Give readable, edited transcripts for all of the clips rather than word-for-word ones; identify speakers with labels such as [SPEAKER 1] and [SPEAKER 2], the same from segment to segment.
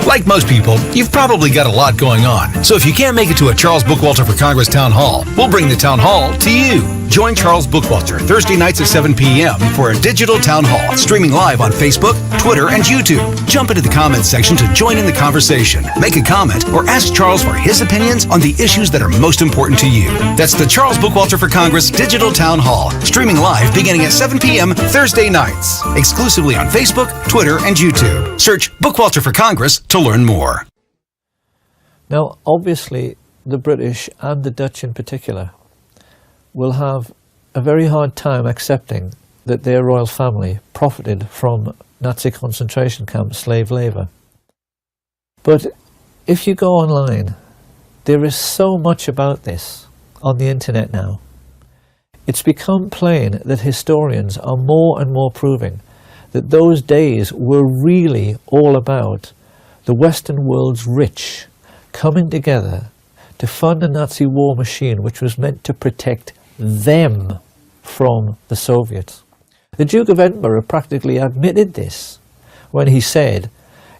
[SPEAKER 1] Like most people, you've probably got a lot going on. So if you can't make it to a Charles Bookwalter for Congress town hall, we'll bring the town hall to you. Join Charles Bookwalter Thursday nights at 7 p.m. for a digital town hall, streaming live on Facebook, Twitter, and YouTube. Jump into the comments section to join in the conversation. Make a comment or ask Charles for his opinions on the issues that are most important to you. That's the Charles Bookwalter for Congress Digital Town Hall, streaming live beginning at 7 p.m. Thursday nights. Exclusively on Facebook, Twitter, and YouTube. Search Bookwalter for Congress to learn more.
[SPEAKER 2] Now, obviously, the British and the Dutch in particular will have a very hard time accepting that their royal family profited from Nazi concentration camp slave labour. But if you go online, there is so much about this on the internet now. It's become plain that historians are more and more proving that those days were really all about the Western world's rich coming together to fund a Nazi war machine which was meant to protect them from the Soviets. The Duke of Edinburgh practically admitted this when he said,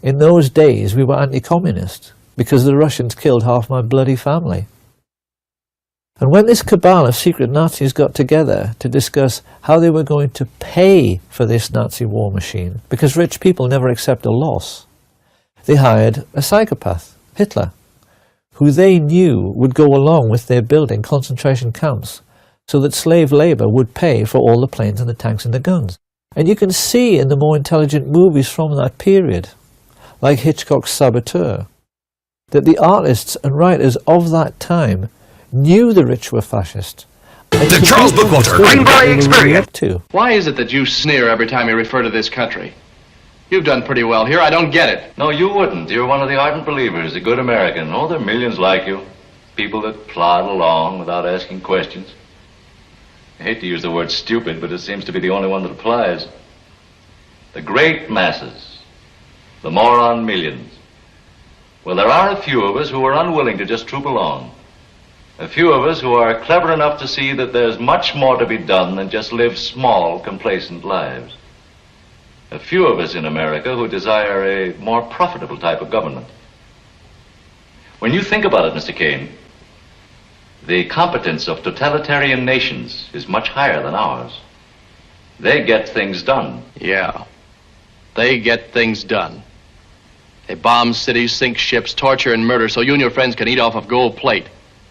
[SPEAKER 2] "In those days we were anti-communist because the Russians killed half my bloody family." And when this cabal of secret Nazis got together to discuss how they were going to pay for this Nazi war machine, because rich people never accept a loss, they hired a psychopath, Hitler, who they knew would go along with their building concentration camps so that slave labour would pay for all the planes and the tanks and the guns. And you can see in the more intelligent movies from that period, like Hitchcock's Saboteur, that the artists and writers of that time knew the rich were fascist.
[SPEAKER 1] The Charles Bookwalter Greenbrier Experience.
[SPEAKER 3] Why is it that you sneer every time you refer to this country? You've done pretty well here. I don't get it.
[SPEAKER 4] No, you wouldn't. You're one of the ardent believers, a good American. Oh, there are millions like you. People that plod along without asking questions. I hate to use the word stupid, but it seems to be the only one that applies. The great masses. The moron millions. Well, there are a few of us who are unwilling to just troop along. A few of us who are clever enough to see that there's much more to be done than just live small, complacent lives. A few of us in America who desire a more profitable type of government. When you think about it, Mr. Kane, the competence of totalitarian nations is much higher than ours. They get things done.
[SPEAKER 3] Yeah, they get things done. They bomb cities, sink ships, torture and murder so you and your friends can eat off of gold plate.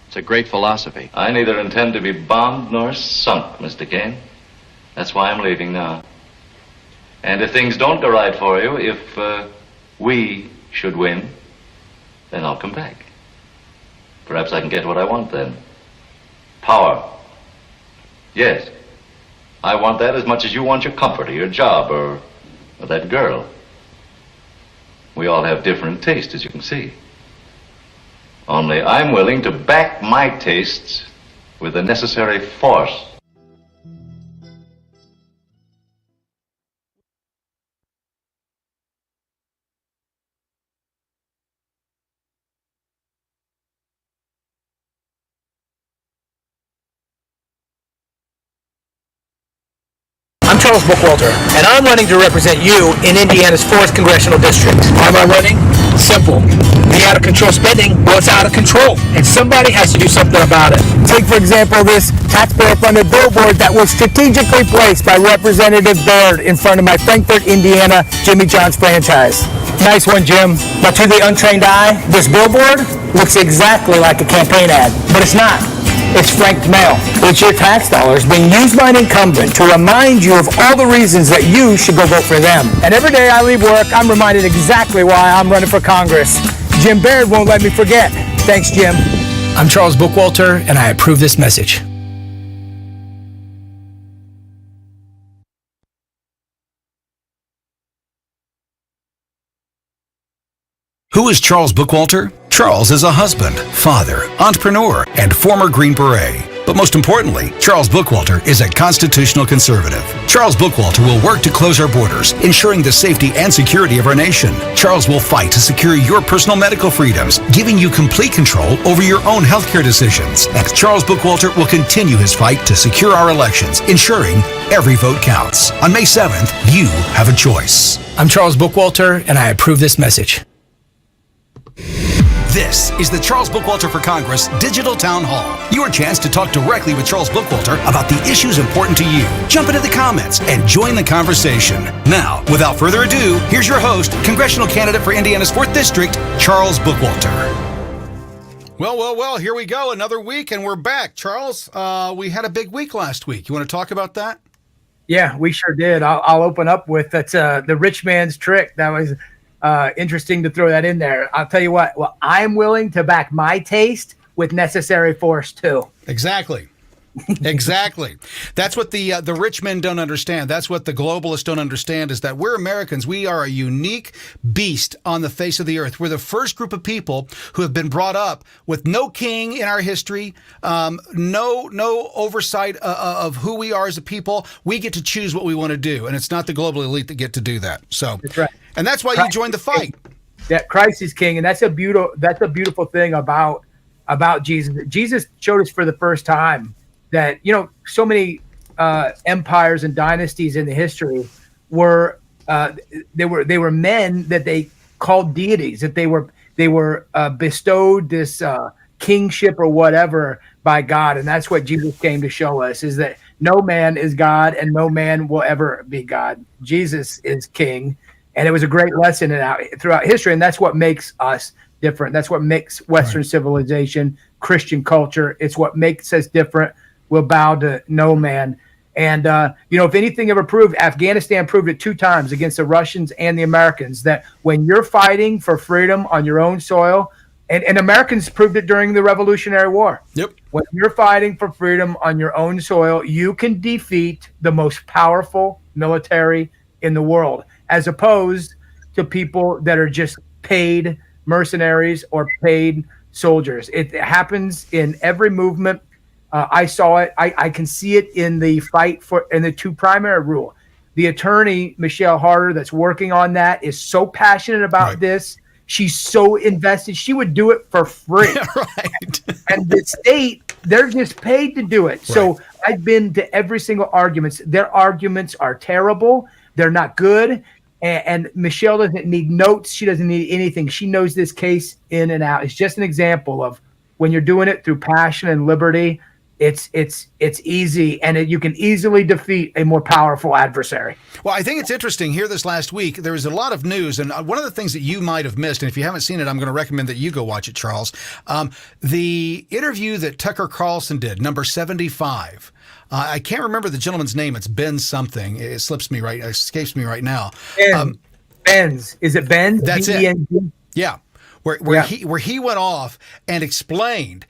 [SPEAKER 3] It's a great philosophy.
[SPEAKER 4] I neither intend to be bombed nor sunk, Mr. Kane. That's why I'm leaving now. And if things don't go right for you, if we should win, then I'll come back. Perhaps I can get what I want then. Power. Yes. I want that as much as you want your comfort or your job or that girl. We all have different tastes, as you can see. Only I'm willing to back my tastes with the necessary force.
[SPEAKER 5] I'm Charles Bookwalter, and I'm running to represent you in Indiana's 4th Congressional District. Why am I running? Simple. The out-of-control spending, well, it's out of control, and somebody has to do something about it.
[SPEAKER 6] Take, for example, this taxpayer-funded billboard that was strategically placed by Representative Baird in front of my Frankfort, Indiana, Jimmy John's franchise. Nice one, Jim. But to the untrained eye, this billboard looks exactly like a campaign ad, but it's not. It's franked mail. It's your tax dollars being used by an incumbent to remind you of all the reasons that you should go vote for them. And every day I leave work, I'm reminded exactly why I'm running for Congress. Jim Baird won't let me forget. Thanks, Jim.
[SPEAKER 5] I'm Charles Bookwalter, and I approve this message.
[SPEAKER 1] Who is Charles Bookwalter? Charles is a husband, father, entrepreneur, and former Green Beret. But most importantly, Charles Bookwalter is a constitutional conservative. Charles Bookwalter will work to close our borders, ensuring the safety and security of our nation. Charles will fight to secure your personal medical freedoms, giving you complete control over your own healthcare decisions. And Charles Bookwalter will continue his fight to secure our elections, ensuring every vote counts. On May 7th, you have a choice.
[SPEAKER 5] I'm Charles Bookwalter, and I approve this message.
[SPEAKER 1] This is the Charles Bookwalter for Congress Digital Town Hall. Your chance to talk directly with Charles Bookwalter about the issues important to you. Jump into the comments and join the conversation. Now, without further ado, here's your host, congressional candidate for Indiana's 4th District, Charles Bookwalter. Well, here we go. Another week, and we're back. Charles, we had a big week last week. You want to talk about that?
[SPEAKER 6] Yeah, we sure did. I'll open up with that's the rich man's trick. That was interesting to throw that in there. I'll tell you what. Well, I'm willing to back my taste with necessary force too.
[SPEAKER 1] Exactly. That's what the rich men don't understand. That's what the globalists don't understand, is that we're Americans. We are a unique beast on the face of the earth. We're the first group of people who have been brought up with no king in our history, no oversight of who we are as a people. We get to choose what we want to do, and it's not the global elite that get to do that. So
[SPEAKER 6] that's right.
[SPEAKER 1] And that's why you joined the fight.
[SPEAKER 6] Yeah, Christ is king, and that's a beautiful thing about Jesus. Jesus showed us for the first time that, so many empires and dynasties in the history were they were men that they called deities, that they were bestowed this kingship or whatever by God, and that's what Jesus came to show us, is that no man is God and no man will ever be God. Jesus is king, and it was a great lesson throughout history, and that's what makes us different. That's what makes Western civilization, Christian culture. It's what makes us different. Will bow to no man. And, if anything ever proved, Afghanistan proved it 2 times against the Russians and the Americans, that when you're fighting for freedom on your own soil, and Americans proved it during the Revolutionary War.
[SPEAKER 1] Yep.
[SPEAKER 6] When you're fighting for freedom on your own soil, you can defeat the most powerful military in the world, as opposed to people that are just paid mercenaries or paid soldiers. It happens in every movement. I saw it. I can see it in the fight in the 2 primary rule. The attorney, Michelle Harder, that's working on that, is so passionate about this. She's so invested. She would do it for free.
[SPEAKER 1] Yeah, right.
[SPEAKER 6] And the state, they're just paid to do it. Right. So I've been to every single arguments. Their arguments are terrible. They're not good. And Michelle doesn't need notes. She doesn't need anything. She knows this case in and out. It's just an example of when you're doing it through passion and liberty, it's easy, and you can easily defeat a more powerful adversary.
[SPEAKER 1] Well, I think it's interesting here this last week. There was a lot of news, and one of the things that you might have missed, and if you haven't seen it, I'm going to recommend that you go watch it, Charles. The interview that Tucker Carlson did, number 75. I can't remember the gentleman's name. It's Ben something. It escapes me right now.
[SPEAKER 6] Benz. Is it Ben?
[SPEAKER 1] That's
[SPEAKER 6] B-E-N-Z?
[SPEAKER 1] it. Yeah. Where he went off and explained.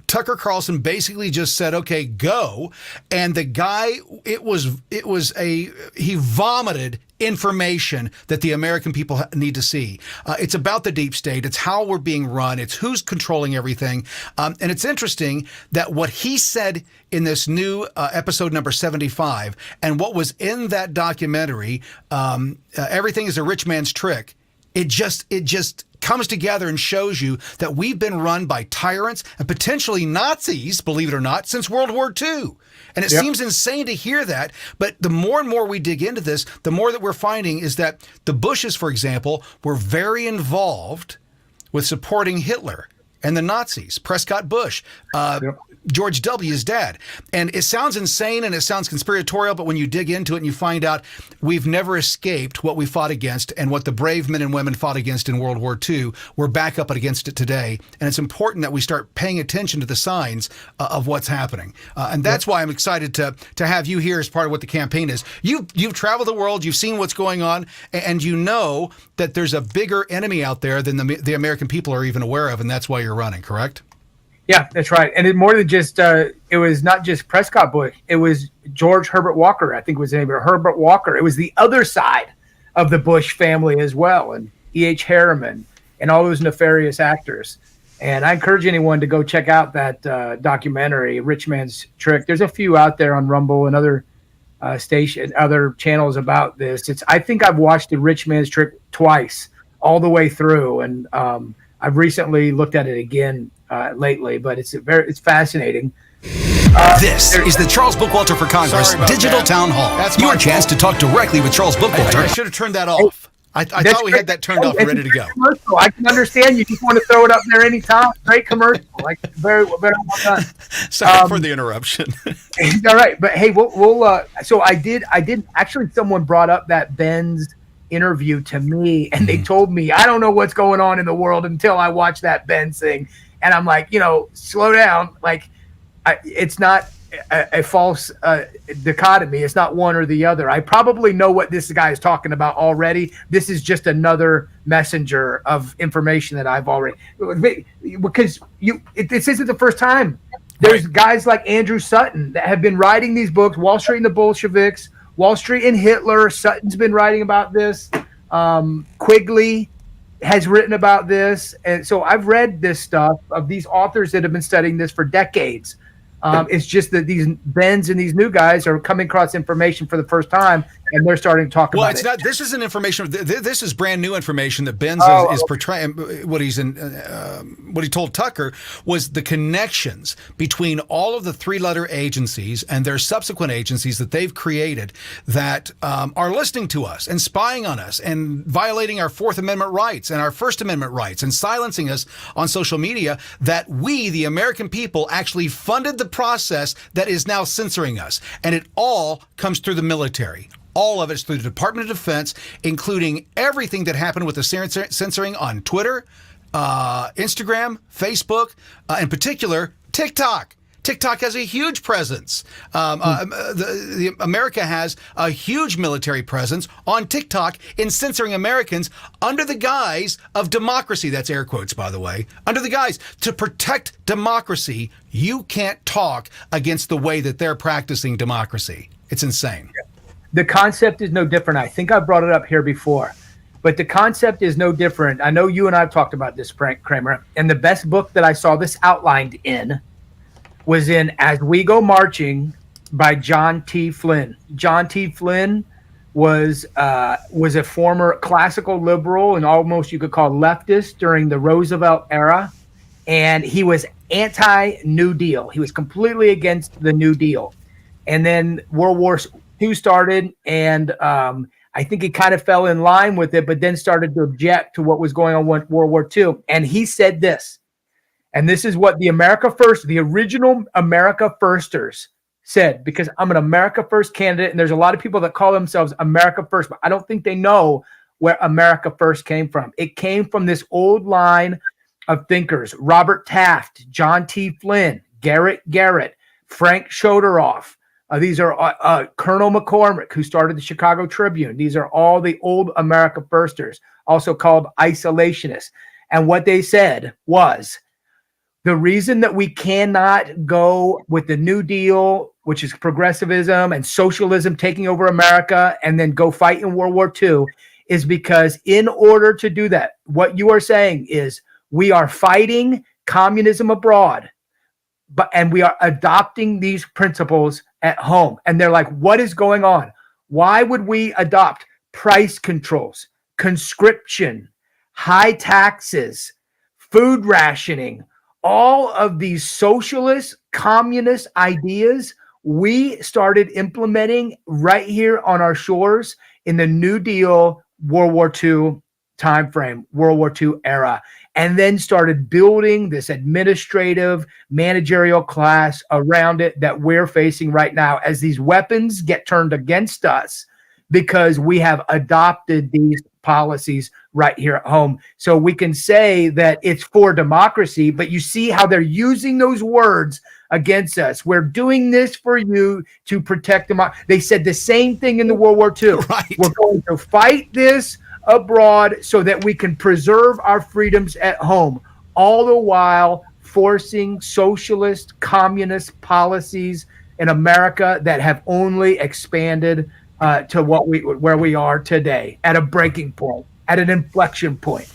[SPEAKER 1] Tucker Carlson basically just said, "Okay, go," and the guy, he vomited information that the American people need to see. It's about the deep state. It's how we're being run. It's who's controlling everything. And it's interesting that what he said in this new episode number 75 and what was in that documentary, Everything is a Rich Man's Trick, it just comes together and shows you that we've been run by tyrants and potentially Nazis, believe it or not, since World War II. And it seems insane to hear that, but the more and more we dig into this, the more that we're finding is that the Bushes, for example, were very involved with supporting Hitler and the Nazis, Prescott Bush, George W.'s dad. And it sounds insane and it sounds conspiratorial, but when you dig into it and you find out we've never escaped what we fought against and what the brave men and women fought against in World War II, we're back up against it today. And it's important that we start paying attention to the signs of what's happening. And that's why I'm excited to have you here as part of what the campaign is. You've traveled the world, you've seen what's going on, and you know that there's a bigger enemy out there than the American people are even aware of, and that's why you're running, correct?
[SPEAKER 6] Yeah, that's right. And it more than just, it was not just Prescott Bush. It was George Herbert Walker, I think was the name of it, Herbert Walker. It was the other side of the Bush family as well, and E.H. Harriman and all those nefarious actors. And I encourage anyone to go check out that documentary, Rich Man's Trick. There's a few out there on Rumble and other other channels about this. I think I've watched the Rich Man's Trick twice, all the way through, and I've recently looked at it again lately, but it's fascinating.
[SPEAKER 1] This is the Charles Bookwalter for Congress Digital Town Hall. That's your chance to talk directly with Charles Bookwalter. I should have turned that off. I thought we had that turned off and ready to go.
[SPEAKER 6] Commercial. I can understand you just want to throw it up there anytime. Great commercial. Like very, very well done.
[SPEAKER 1] Sorry for the interruption.
[SPEAKER 6] All right, but hey, we'll so I did actually, someone brought up that Ben's interview to me, and they told me I don't know what's going on in the world until I watch that Ben's thing, and I'm like, slow down. Like, it's not a false dichotomy. It's not one or the other. I probably know what this guy is talking about already. This is just another messenger of information that I've already, because this isn't the first time. There's guys like Andrew Sutton that have been writing these books, Wall Street and the Bolsheviks, Wall Street and Hitler. Sutton's been writing about this. Quigley has written about this. And so I've read this stuff of these authors that have been studying this for decades. It's just that these Bens and these new guys are coming across information for the first time, and they're starting to talk about it.
[SPEAKER 1] Well, this isn't information. This is brand new information that Benz is portraying. What he told Tucker was the connections between all of the three-letter agencies and their subsequent agencies that they've created that are listening to us and spying on us and violating our Fourth Amendment rights and our First Amendment rights and silencing us on social media, that we, the American people, actually funded the process that is now censoring us. And it all comes through the military. All of it's through the Department of Defense, including everything that happened with the censoring on Twitter, Instagram, Facebook, in particular, TikTok. TikTok has a huge presence. America has a huge military presence on TikTok in censoring Americans under the guise of democracy. That's air quotes, by the way. Under the guise to protect democracy, you can't talk against the way that they're practicing democracy. It's insane.
[SPEAKER 6] The concept is no different. I think I brought it up here before, but the concept is no different. I know you and I have talked about this, Kramer, and the best book that I saw this outlined in was in As We Go Marching by John T. Flynn. John T. Flynn was a former classical liberal and almost you could call leftist during the Roosevelt era, and he was anti-New Deal. He was completely against the New Deal. And then World War II started, and I think he kind of fell in line with it, but then started to object to what was going on with World War II. And he said this, and this is what the original America Firsters said, because I'm an America First candidate, and there's a lot of people that call themselves America First, but I don't think they know where America First came from. It came from this old line of thinkers: Robert Taft, John T. Flynn, Garrett Garrett, Frank Chodoroff. These are Colonel McCormick, who started the Chicago Tribune. These are all the old America Firsters, also called isolationists. And what they said was, the reason that we cannot go with the New Deal, which is progressivism and socialism taking over America, and then go fight in World War II, is because in order to do that, what you are saying is we are fighting communism abroad, and we are adopting these principles at home. And they're like, what is going on? Why would we adopt price controls, conscription, high taxes, food rationing, all of these socialist, communist ideas we started implementing right here on our shores in the New Deal, World War II timeframe, World War II era, and then started building this administrative, managerial class around it that we're facing right now as these weapons get turned against us because we have adopted these policies right here at home. So we can say that it's for democracy, but you see how they're using those words against us. We're doing this for you to protect democracy. They said the same thing in the World War II.
[SPEAKER 1] Right.
[SPEAKER 6] We're going to fight this abroad so that we can preserve our freedoms at home, all the while forcing socialist, communist policies in America that have only expanded to where we are today, at a breaking point, at an inflection point.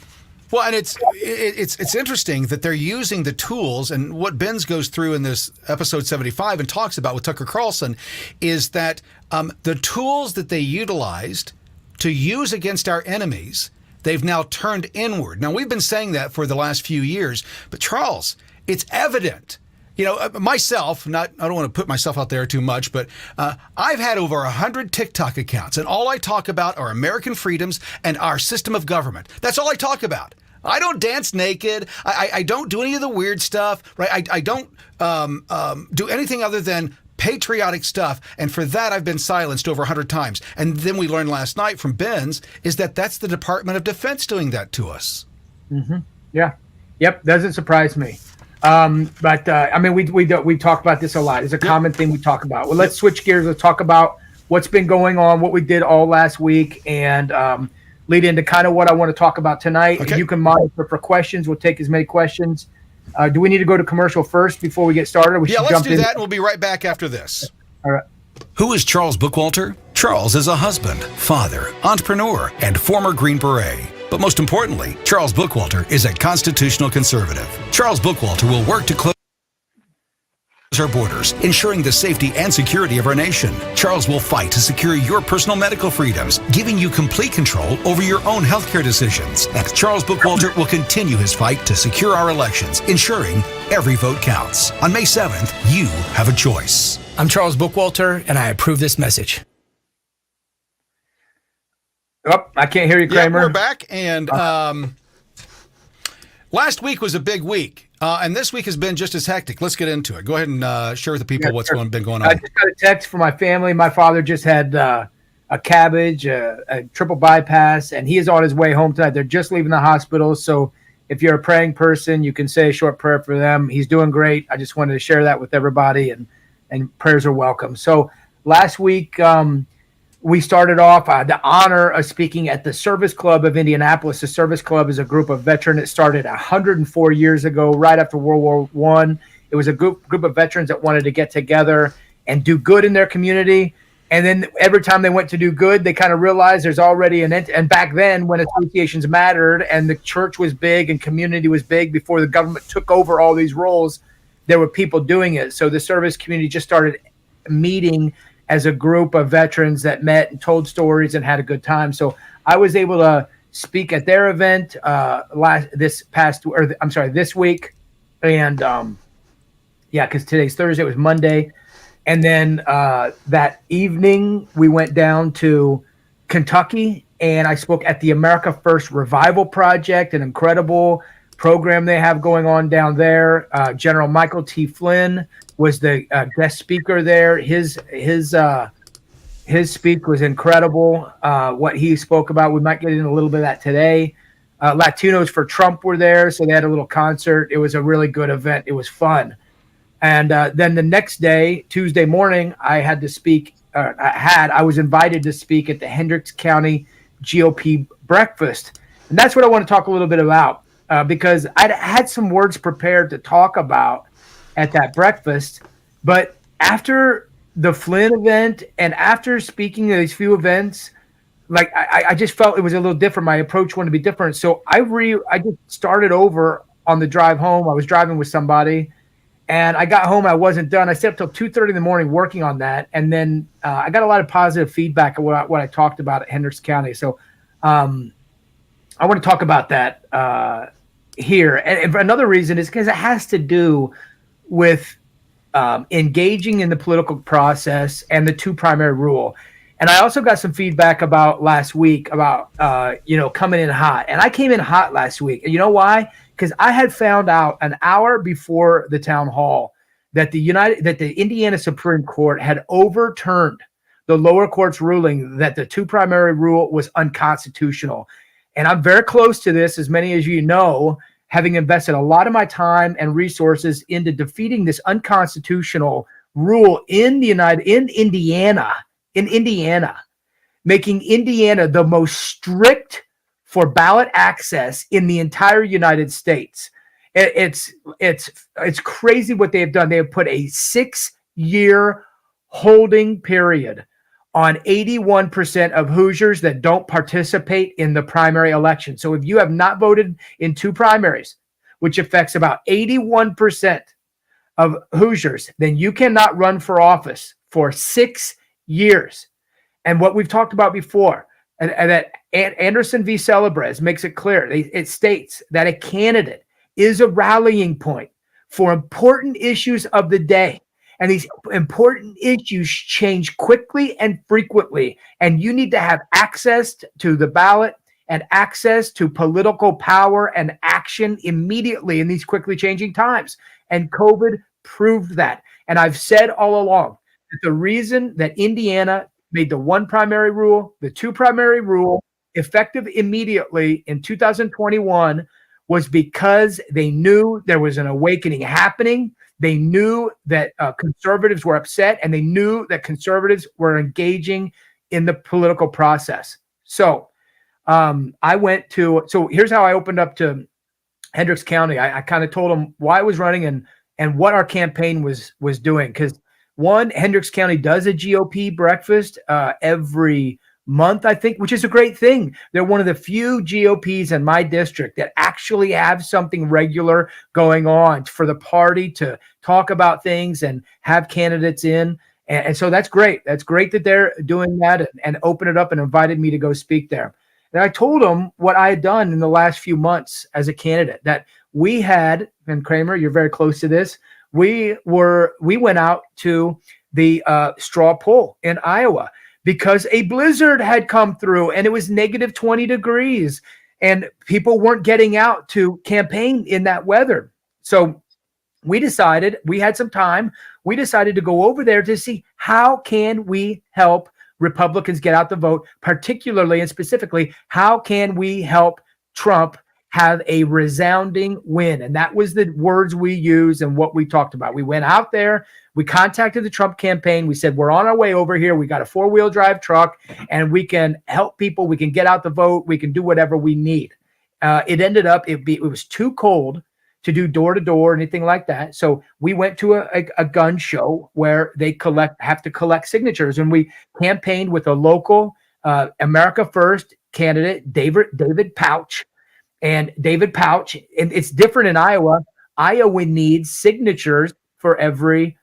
[SPEAKER 1] Well, and it's interesting that they're using the tools, and what Benz goes through in this episode 75 and talks about with Tucker Carlson is that the tools that they utilized to use against our enemies, they've now turned inward. Now, we've been saying that for the last few years, but Charles, it's evident. Myself, I don't want to put myself out there too much, but I've had over 100 TikTok accounts, and all I talk about are American freedoms and our system of government. That's all I talk about. I don't dance naked. I don't do any of the weird stuff, right? I don't do anything other than patriotic stuff. And for that, I've been silenced over 100 times. And then we learned last night from Ben's is that that's the Department of Defense doing that to us.
[SPEAKER 5] Mm-hmm. Yeah. Yep. Doesn't surprise me. We talk about this a lot. It's a common thing we talk about. Well, let's switch gears. Let's talk about what's been going on, what we did all last week, and lead into kind of what I want to talk about tonight. Okay. You can monitor for questions. We'll take as many questions. Do we need to go to commercial first before we get started?
[SPEAKER 1] Let's do that, and we'll be right back after this.
[SPEAKER 5] All right.
[SPEAKER 1] Who is Charles Bookwalter? Charles is a husband, father, entrepreneur, and former Green Beret. But most importantly, Charles Bookwalter is a constitutional conservative. Charles Bookwalter will work to close our borders, ensuring the safety and security of our nation. Charles will fight to secure your personal medical freedoms, giving you complete control over your own healthcare decisions. And Charles Bookwalter will continue his fight to secure our elections, ensuring every vote counts. On May 7th, you have a choice.
[SPEAKER 5] I'm Charles Bookwalter, and I approve this message. Oh, I can't hear you, Kramer.
[SPEAKER 1] Yeah, we're back, and last week was a big week. And this week has been just as hectic. Let's get into it. Go ahead and share with the people what's been going on.
[SPEAKER 5] I just got a text from my family. My father just had a cabbage, a triple bypass, and he is on his way home tonight. They're just leaving the hospital. So if you're a praying person, you can say a short prayer for them. He's doing great. I just wanted to share that with everybody, and prayers are welcome. So last week, we started off the honor of speaking at the Service Club of Indianapolis. The Service Club is a group of veterans that started 104 years ago, right after World War I. It was a group of veterans that wanted to get together and do good in their community. And then every time they went to do good, they kind of realized there's already and back then when associations mattered and the church was big and community was big before the government took over all these roles, there were people doing it. So the service community just started meeting as a group of veterans that met and told stories and had a good time. So I was able to speak at their event this week. And because today's Thursday, it was Monday. And then that evening we went down to Kentucky and I spoke at the America First Revival Project, an incredible program they have going on down there. General Michael T. Flynn was the guest speaker there. His speak was incredible. What he spoke about, we might get into a little bit of that today. Latinos for Trump were there, so they had a little concert. It was a really good event. It was fun. And then the next day, Tuesday morning, I had to speak. I was invited to speak at the Hendricks County GOP breakfast, and that's what I want to talk a little bit about because I had some words prepared to talk about at that breakfast, but after the Flynn event and after speaking at these few events, like I just felt it was a little different. My approach wanted to be different. So I just started over on the drive home. I was driving with somebody and I got home. I wasn't done. I stayed up till 2:30 in the morning working on that. And then I got a lot of positive feedback of what I talked about at Hendricks County. So I want to talk about that here. And another reason is because it has to do with engaging in the political process and the two primary rule. And I also got some feedback about last week about, coming in hot. And I came in hot last week. And you know why? Because I had found out an hour before the town hall that the Indiana Supreme Court had overturned the lower court's ruling that the two primary rule was unconstitutional. And I'm very close to this, as many as you know, having invested a lot of my time and resources into defeating this unconstitutional rule in Indiana, making Indiana the most strict for ballot access in the entire United States. It's crazy what they have done. They have put a 6-year holding period on 81% of Hoosiers that don't participate in the primary election. So if you have not voted in two primaries, which affects about 81% of Hoosiers, then you cannot run for office for 6 years. And what we've talked about before, and that Anderson v. Celebres makes it clear. It states that a candidate is a rallying point
[SPEAKER 6] for important issues of the day. And these important issues change quickly and frequently. And you need to have access to the ballot and access to political power and action immediately in these quickly changing times. And COVID proved that. And I've said all along that the reason that Indiana made the one primary rule, the two primary rule, effective immediately in 2021 was because they knew there was an awakening happening. They knew that conservatives were upset, and they knew that conservatives were engaging in the political process. So so here's how I opened up to Hendricks County. I kind of told them why I was running and what our campaign was doing. Because one, Hendricks County does a GOP breakfast every month, I think, which is a great thing. They're one of the few GOPs in my district that actually have something regular going on for the party to talk about things and have candidates in. And so that's great. That's great that they're doing that and open it up and invited me to go speak there. And I told them what I had done in the last few months as a candidate, that we had, and Kramer, you're very close to this, we went out to the straw poll in Iowa because a blizzard had come through and it was negative 20 degrees and people weren't getting out to campaign in that weather. So we decided, we had some time, we decided to go over there to see how can we help Republicans get out the vote, particularly and specifically, how can we help Trump have a resounding win? And that was the words we used and what we talked about. We went out there, we contacted the Trump campaign. We said, we're on our way over here. We got a 4-wheel drive truck and we can help people. We can get out the vote. We can do whatever we need. It ended up, it was too cold to do door to door, anything like that. So we went to a gun show where they have to collect signatures, and we campaigned with a local America First candidate, David Pouch. And David Pouch, and it's different in Iowa. Iowa needs signatures for every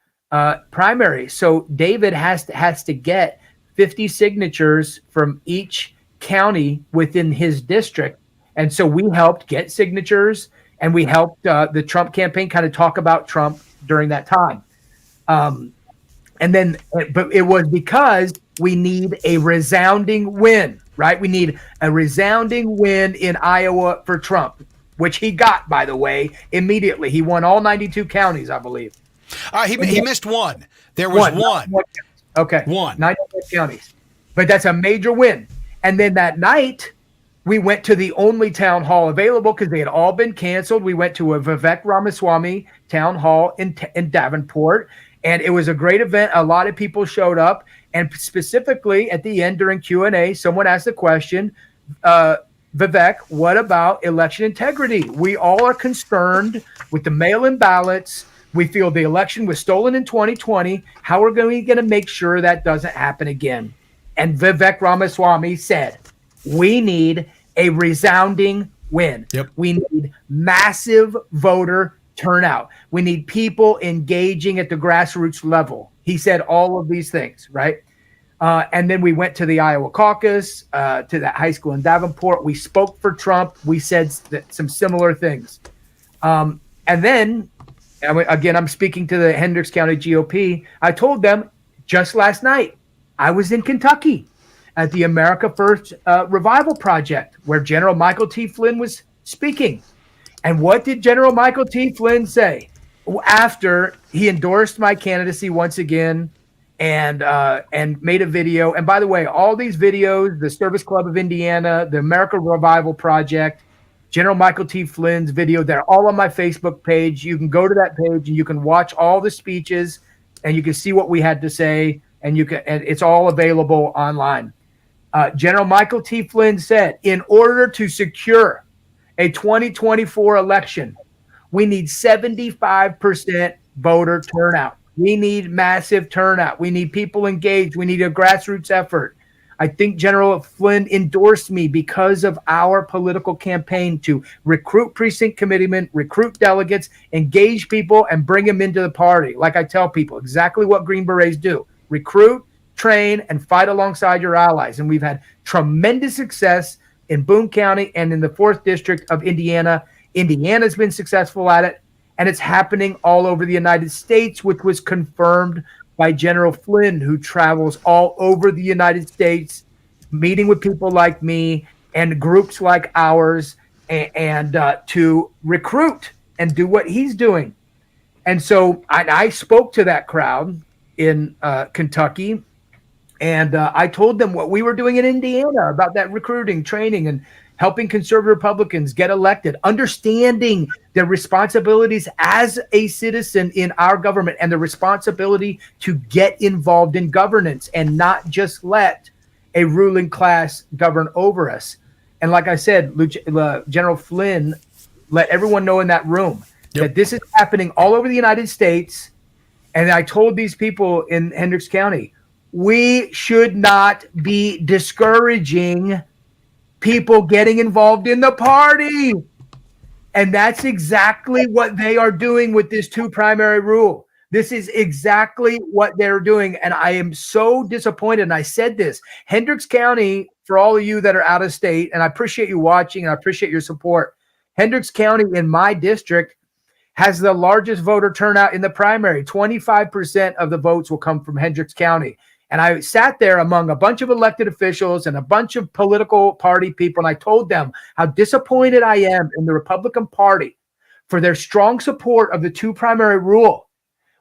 [SPEAKER 6] primary. So David has to get 50 signatures from each county within his district. And so we helped get signatures, and we helped the Trump campaign kind of talk about Trump during that time. But it was because we need a resounding win, right? We need a resounding win in Iowa for Trump, which he got, by the way, immediately. He won all 92 counties, I believe.
[SPEAKER 1] He missed one. There was one.
[SPEAKER 6] Okay.
[SPEAKER 1] One.
[SPEAKER 6] 91 counties. But that's a major win. And then that night, we went to the only town hall available because they had all been canceled. We went to a Vivek Ramaswamy town hall in Davenport, and it was a great event. A lot of people showed up, and specifically at the end during Q&A, someone asked the question, Vivek, what about election integrity? We all are concerned with the mail-in ballots. We feel the election was stolen in 2020. How are we going to make sure that doesn't happen again? And Vivek Ramaswamy said, we need a resounding win.
[SPEAKER 1] Yep.
[SPEAKER 6] We need massive voter turnout. We need people engaging at the grassroots level. He said all of these things, right? And then we went to the Iowa caucus, to that high school in Davenport. We spoke for Trump. We said some similar things. And then, again, I'm speaking to the Hendricks County GOP. I told them just last night, I was in Kentucky at the America First Revival Project, where General Michael T. Flynn was speaking. And what did General Michael T. Flynn say after he endorsed my candidacy once again and made a video? And by the way, all these videos, the Service Club of Indiana, the America Revival Project, General Michael T. Flynn's video, they're all on my Facebook page. You can go to that page and you can watch all the speeches and you can see what we had to say, and it's all available online. General Michael T. Flynn said, in order to secure a 2024 election, we need 75% voter turnout. We need massive turnout. We need people engaged. We need a grassroots effort. I think General Flynn endorsed me because of our political campaign to recruit precinct committeemen, recruit delegates, engage people, and bring them into the party. Like I tell people, exactly what Green Berets do. Recruit, train, and fight alongside your allies. And we've had tremendous success in Boone County and in the 4th District of Indiana. Indiana's been successful at it. And it's happening all over the United States, which was confirmed by General Flynn, who travels all over the United States, meeting with people like me and groups like ours, and to recruit and do what he's doing. And so I spoke to that crowd in Kentucky, and I told them what we were doing in Indiana about that recruiting, training, and helping conservative Republicans get elected, understanding their responsibilities as a citizen in our government and the responsibility to get involved in governance and not just let a ruling class govern over us. And like I said, General Flynn let everyone know in that room that this is happening all over the United States. And I told these people in Hendricks County, we should not be discouraging people getting involved in the party. And that's exactly what they are doing with this 2 primary rule. This is exactly what they're doing. And I am so disappointed. And I said this, Hendricks County, for all of you that are out of state, and I appreciate you watching and I appreciate your support. Hendricks County in my district has the largest voter turnout in the primary. 25% of the votes will come from Hendricks County. And I sat there among a bunch of elected officials and a bunch of political party people, and I told them how disappointed I am in the Republican Party for their strong support of the 2 primary rule,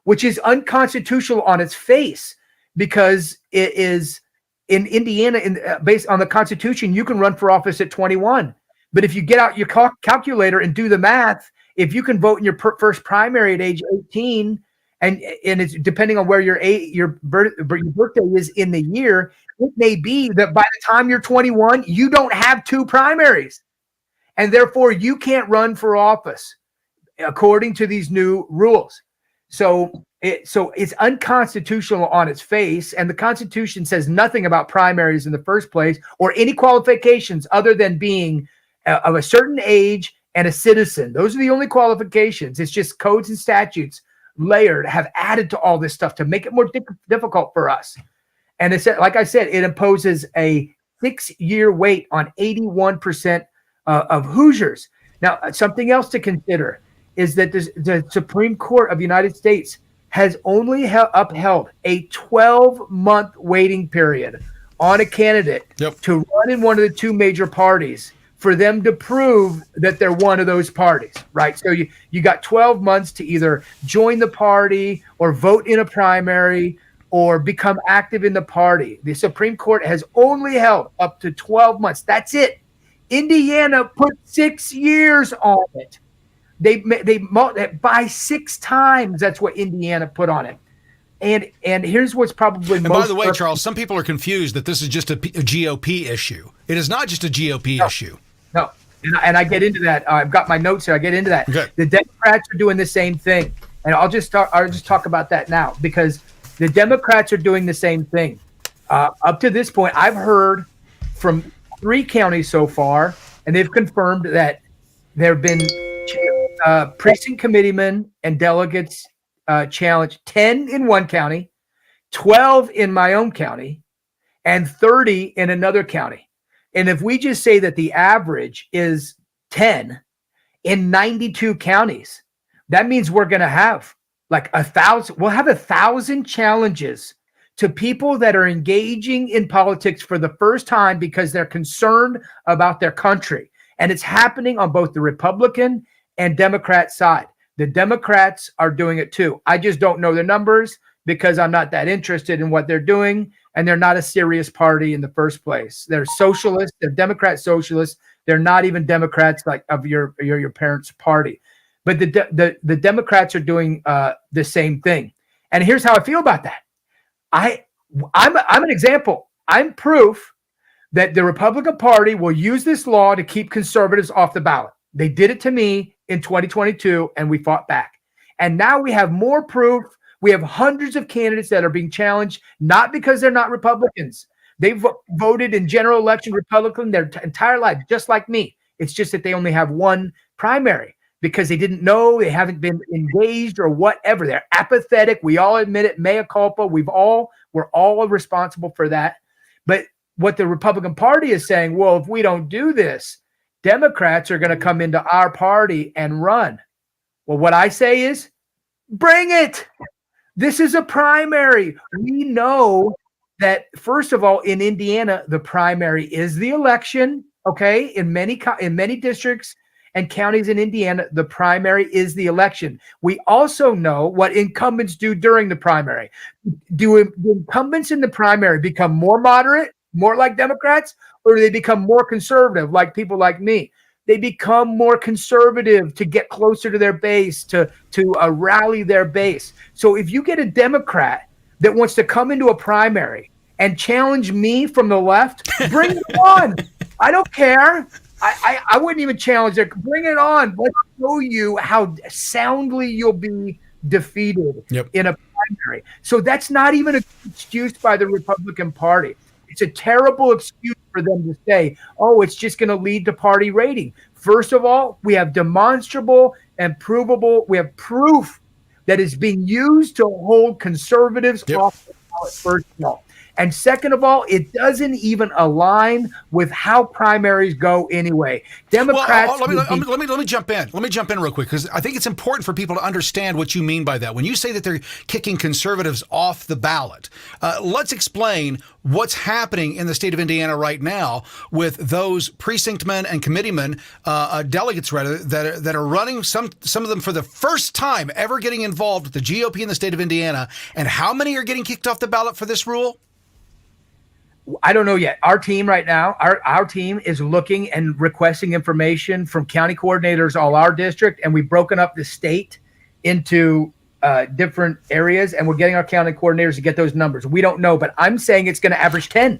[SPEAKER 6] which is unconstitutional on its face, because it is in Indiana, based on the Constitution, you can run for office at 21. But if you get out your calculator and do the math, if you can vote in your first primary at age 18, and it's depending on where your birthday is in the year, it may be that by the time you're 21, you don't have 2 primaries, and therefore you can't run for office according to these new rules. So it's unconstitutional on its face, and the Constitution says nothing about primaries in the first place or any qualifications other than being of a certain age and a citizen. Those are the only qualifications. It's just codes and statutes layered have added to all this stuff to make it more difficult for us. And it's like I said, it imposes a 6-year wait on 81% of Hoosiers. Now, something else to consider is that the Supreme Court of the United States has only upheld a 12-month waiting period on a candidate to run in one of the 2 major parties for them to prove that they're one of those parties, right? So you got 12 months to either join the party or vote in a primary or become active in the party. The Supreme Court has only held up to 12 months. That's it. Indiana put 6 years on it. They by 6 times. That's what Indiana put on it. And here's what's probably
[SPEAKER 1] and by the way, Charles, some people are confused that this is just a GOP issue. It is not just a GOP issue.
[SPEAKER 6] No, and I get into that. I've got my notes here. I get into that.
[SPEAKER 1] Okay.
[SPEAKER 6] The Democrats are doing the same thing, and I'll just talk about that now, because the Democrats are doing the same thing. Up to this point, I've heard from 3 counties so far, and they've confirmed that there have been precinct committeemen and delegates challenged. 10 in one county, 12 in my own county, and 30 in another county. And if we just say that the average is 10 in 92 counties, that means we're going to have like 1,000. We'll have 1,000 challenges to people that are engaging in politics for the first time because they're concerned about their country. And it's happening on both the Republican and Democrat side. The Democrats are doing it too. I just don't know the numbers because I'm not that interested in what they're doing. And they're not a serious party in the first place. They're socialists. They're Democrat socialists. They're not even Democrats like of your parents' party. But the Democrats are doing the same thing. And here's how I feel about that. I'm an example. I'm proof that the Republican Party will use this law to keep conservatives off the ballot. They did it to me in 2022, and we fought back. And now we have more proof. We have hundreds of candidates that are being challenged, not because they're not Republicans. They've voted in general election Republican their entire life, just like me. It's just that they only have one primary because they didn't know, they haven't been engaged or whatever. They're apathetic. We all admit it. Mea culpa. We're all responsible for that. But what the Republican Party is saying, well, if we don't do this, Democrats are going to come into our party and run.
[SPEAKER 5] Well, what I say is bring it. This is a primary. We know that, first of all, in Indiana, the primary is the election. Okay, in many districts and counties in Indiana, the primary is the election. We also know what incumbents do during the primary. Do incumbents in the primary become more moderate, more like Democrats, or do they become more conservative, like people like me? They become more conservative to get closer to their base, to rally their base. So if you get a Democrat that wants to come into a primary and challenge me from the left, bring it on. I don't care. I wouldn't even challenge it. Bring it on. Let's show you how soundly you'll be defeated in a primary. So that's not even an excuse by the Republican Party. It's a terrible excuse for them to say, oh, it's just going to lead to party rating. First of all, we have demonstrable and provable. We have proof that is being used to hold conservatives off the ballot, first of all. And second of all, it doesn't even align with how primaries go anyway. Democrats.
[SPEAKER 1] Well, let me jump in. Let me jump in real quick, because I think it's important for people to understand what you mean by that. When you say that they're kicking conservatives off the ballot, let's explain what's happening in the state of Indiana right now with those precinctmen and committeemen, delegates rather, that are running, some of them for the first time ever getting involved with the GOP in the state of Indiana, and how many are getting kicked off the ballot for this rule?
[SPEAKER 5] I don't know yet. Our team right now, our team is looking and requesting information from county coordinators, all our district, and we've broken up the state into different areas, and we're getting our county coordinators to get those numbers. We don't know, but I'm saying it's going to average 10.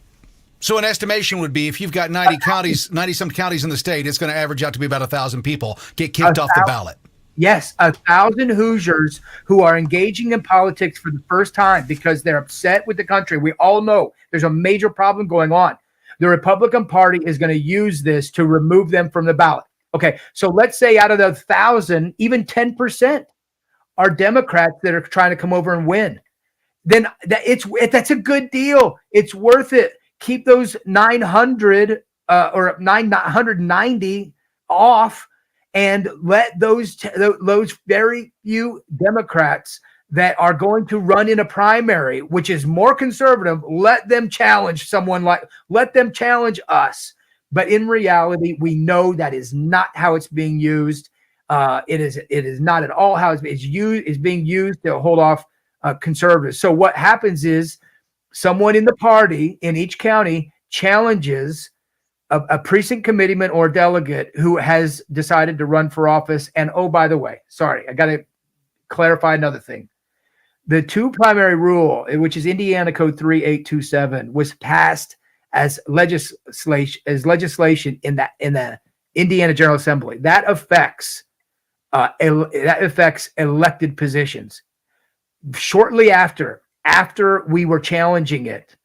[SPEAKER 1] So an estimation would be, if you've got 90-some counties in the state, it's going to average out to be about 1,000 people get kicked off the ballot.
[SPEAKER 5] Yes, 1,000 Hoosiers who are engaging in politics for the first time because they're upset with the country. We all know there's a major problem going on. The Republican Party is going to use this to remove them from the ballot. Okay, so let's say out of the 1,000, even 10% are Democrats that are trying to come over and win. Then that's a good deal. It's worth it. Keep those 900 or 990 off. And let those very few Democrats that are going to run in a primary, which is more conservative, let them challenge let them challenge us. But in reality, we know that is not how it's being used. It is not at all how it's being used to hold off conservatives. So what happens is someone in the party in each county challenges a precinct committeeman or delegate who has decided to run for office. And oh, by the way, sorry, I got to clarify another thing. The two primary rule, which is Indiana Code 3827, was passed as legislation in the Indiana General Assembly. That affects elected positions. Shortly after we were challenging it,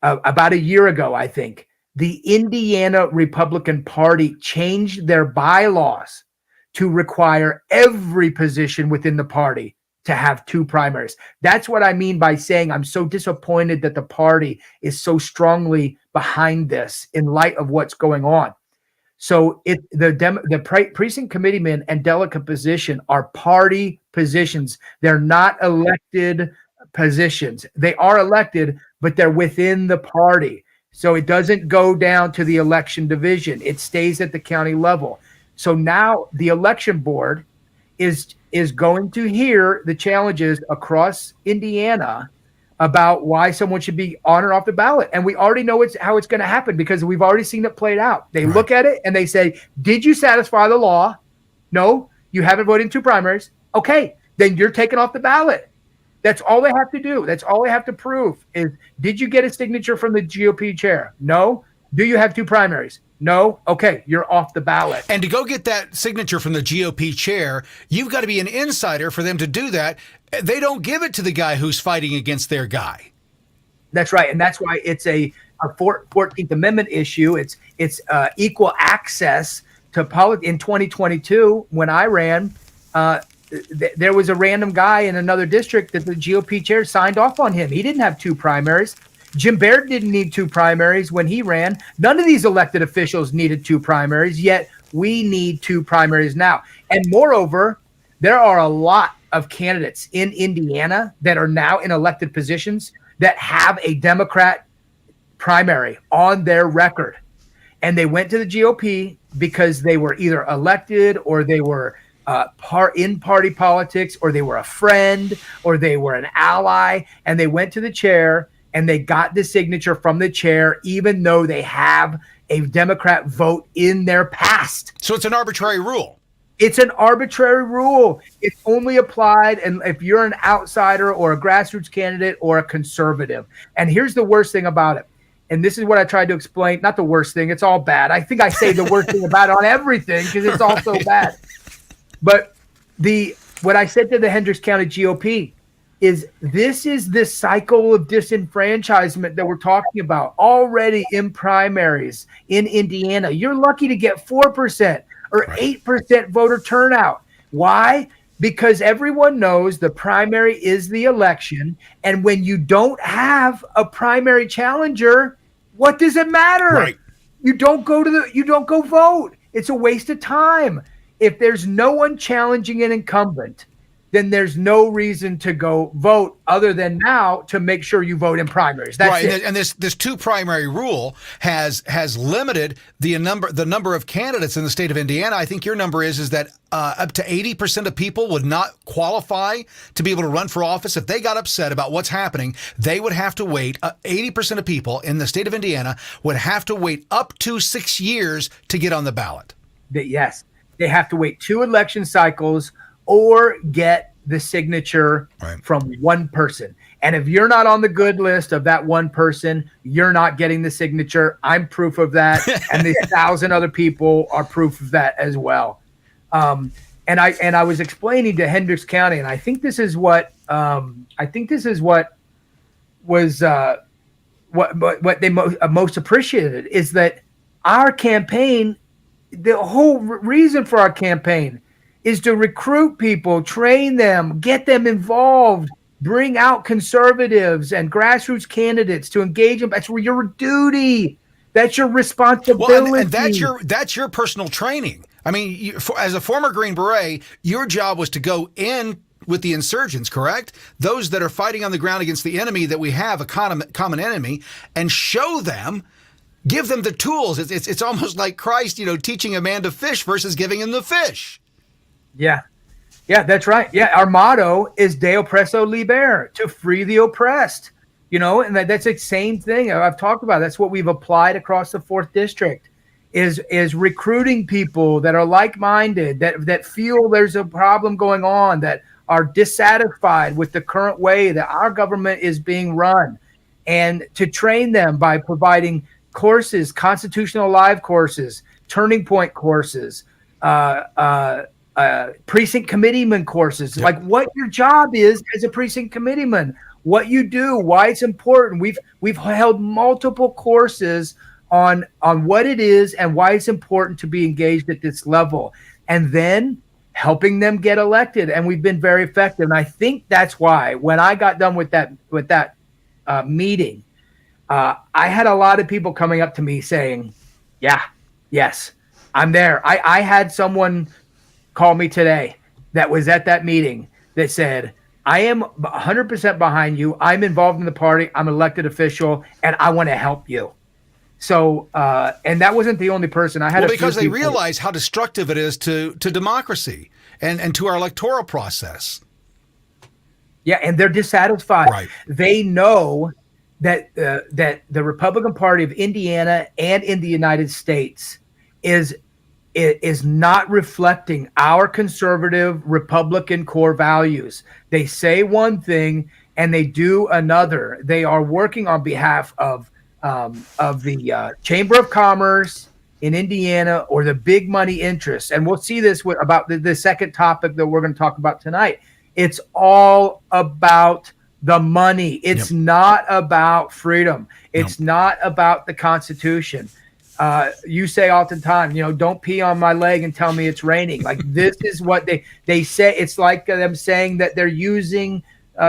[SPEAKER 5] about a year ago, I think, the Indiana Republican Party changed their bylaws to require every position within the party to have two primaries. That's what I mean by saying I'm so disappointed that the party is so strongly behind this in light of what's going on. So the precinct committeemen and delegate position are party positions. They're not elected positions. They are elected, but they're within the party. So it doesn't go down to the election division. It stays at the county level. So now the election board is going to hear the challenges across Indiana about why someone should be on or off the ballot. And we already know how it's going to happen because we've already seen it played out. They look at it and they say, did you satisfy the law? No, you haven't voted in two primaries. Okay, then you're taken off the ballot. That's all they have to do. That's all they have to prove is, did you get a signature from the GOP chair? No. Do you have two primaries? No. Okay, you're off the ballot.
[SPEAKER 1] And to go get that signature from the GOP chair, you've got to be an insider for them to do that. They don't give it to the guy who's fighting against their guy.
[SPEAKER 5] That's right. And that's why it's a 14th Amendment issue. It's equal access to politics. In 2022, when I ran, there was a random guy in another district that the GOP chair signed off on him. He didn't have two primaries. Jim Baird didn't need two primaries when he ran. None of these elected officials needed two primaries, yet we need two primaries now. And moreover, there are a lot of candidates in Indiana that are now in elected positions that have a Democrat primary on their record. And they went to the GOP because they were either elected or they were in party politics, or they were a friend, or they were an ally, and they went to the chair and they got the signature from the chair, even though they have a Democrat vote in their past.
[SPEAKER 1] So it's an arbitrary rule.
[SPEAKER 5] It's an arbitrary rule. It's only applied and if you're an outsider or a grassroots candidate or a conservative. And here's the worst thing about it. And this is what I tried to explain. Not the worst thing. It's all bad. I think I say the worst thing about it on everything because it's all so bad. But what I said to the Hendricks County GOP is this is the cycle of disenfranchisement that we're talking about already in primaries in Indiana. You're lucky to get 4% or 8% voter turnout. Why? Because everyone knows the primary is the election. And when you don't have a primary challenger, what does it matter?
[SPEAKER 1] Right.
[SPEAKER 5] You don't go vote. It's a waste of time. If there's no one challenging an incumbent, then there's no reason to go vote other than now to make sure you vote in primaries. That's
[SPEAKER 1] right.
[SPEAKER 5] it.
[SPEAKER 1] And this two primary rule has limited the number of candidates in the state of Indiana. I think your number is that up to 80% of people would not qualify to be able to run for office. If they got upset about what's happening, they would have to wait. 80% of people in the state of Indiana would have to wait up to 6 years to get on the ballot.
[SPEAKER 5] Yes. They have to wait 2 election cycles or get the signature from one person. And if you're not on the good list of that one person, you're not getting the signature. I'm proof of that. And the 1,000 other people are proof of that as well. And I was explaining to Hendricks County, and I think this is what was what they most appreciated is that our campaign, the whole reason for our campaign is to recruit people, train them, get them involved, bring out conservatives and grassroots candidates to engage them. That's your duty. That's your responsibility.
[SPEAKER 1] Well, and that's your personal training. I mean, as a former Green Beret, your job was to go in with the insurgents, correct? Those that are fighting on the ground against the enemy that we have, a common enemy, and show them, give them the tools. It's almost like Christ, teaching a man to fish versus giving him the fish.
[SPEAKER 5] Yeah, that's right. Yeah, our motto is De Oppresso Liber, to free the oppressed. And that's the same thing I've talked about. That's what we've applied across the 4th District, is recruiting people that are like-minded, that feel there's a problem going on, that are dissatisfied with the current way that our government is being run, and to train them by providing courses, constitutional live courses, turning point courses, precinct committeeman courses, like what your job is as a precinct committeeman, what you do, why it's important. We've held multiple courses on what it is and why it's important to be engaged at this level, and then helping them get elected. And we've been very effective. And I think that's why when I got done with that meeting, I had a lot of people coming up to me saying, yes, I'm there. I had someone call me today that was at that meeting that said, I am 100% behind you. I'm involved in the party. I'm an elected official, and I want to help you. So, and that wasn't the only person. I had
[SPEAKER 1] because they realize how destructive it is to democracy and to our electoral process.
[SPEAKER 5] Yeah, and they're dissatisfied.
[SPEAKER 1] Right.
[SPEAKER 5] They know that the Republican Party of Indiana and in the United States is not reflecting our conservative Republican core values. They say one thing and they do another. They are working on behalf of the Chamber of Commerce in Indiana or the big money interests. And we'll see this about the second topic that we're going to talk about tonight. It's all about the money. It's not about freedom. It's not about the Constitution. You say oftentimes, don't pee on my leg and tell me it's raining. Like, this is what they say. It's like them saying that they're using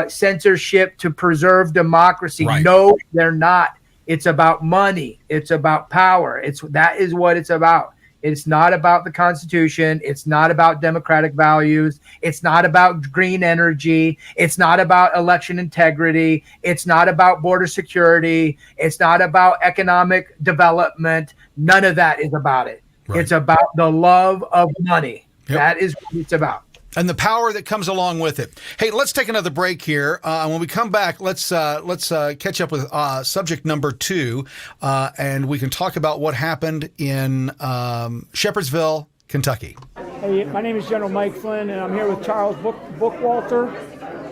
[SPEAKER 5] censorship to preserve democracy.
[SPEAKER 1] Right.
[SPEAKER 5] No, they're not. It's about money. It's about power. That is what it's about.
[SPEAKER 6] It's not about the Constitution. It's not about democratic values. It's not about green energy. It's not about election integrity. It's not about border security. It's not about economic development. None of that is about it.
[SPEAKER 1] Right.
[SPEAKER 6] It's about the love of money.
[SPEAKER 1] Yep.
[SPEAKER 6] That is what it's about.
[SPEAKER 1] And the power that comes along with it. Hey, let's take another break here. When we come back, let's catch up with subject number 2, and we can talk about what happened in Shepherdsville, Kentucky.
[SPEAKER 7] Hey, my name is General Mike Flynn, and I'm here with Charles Bookwalter.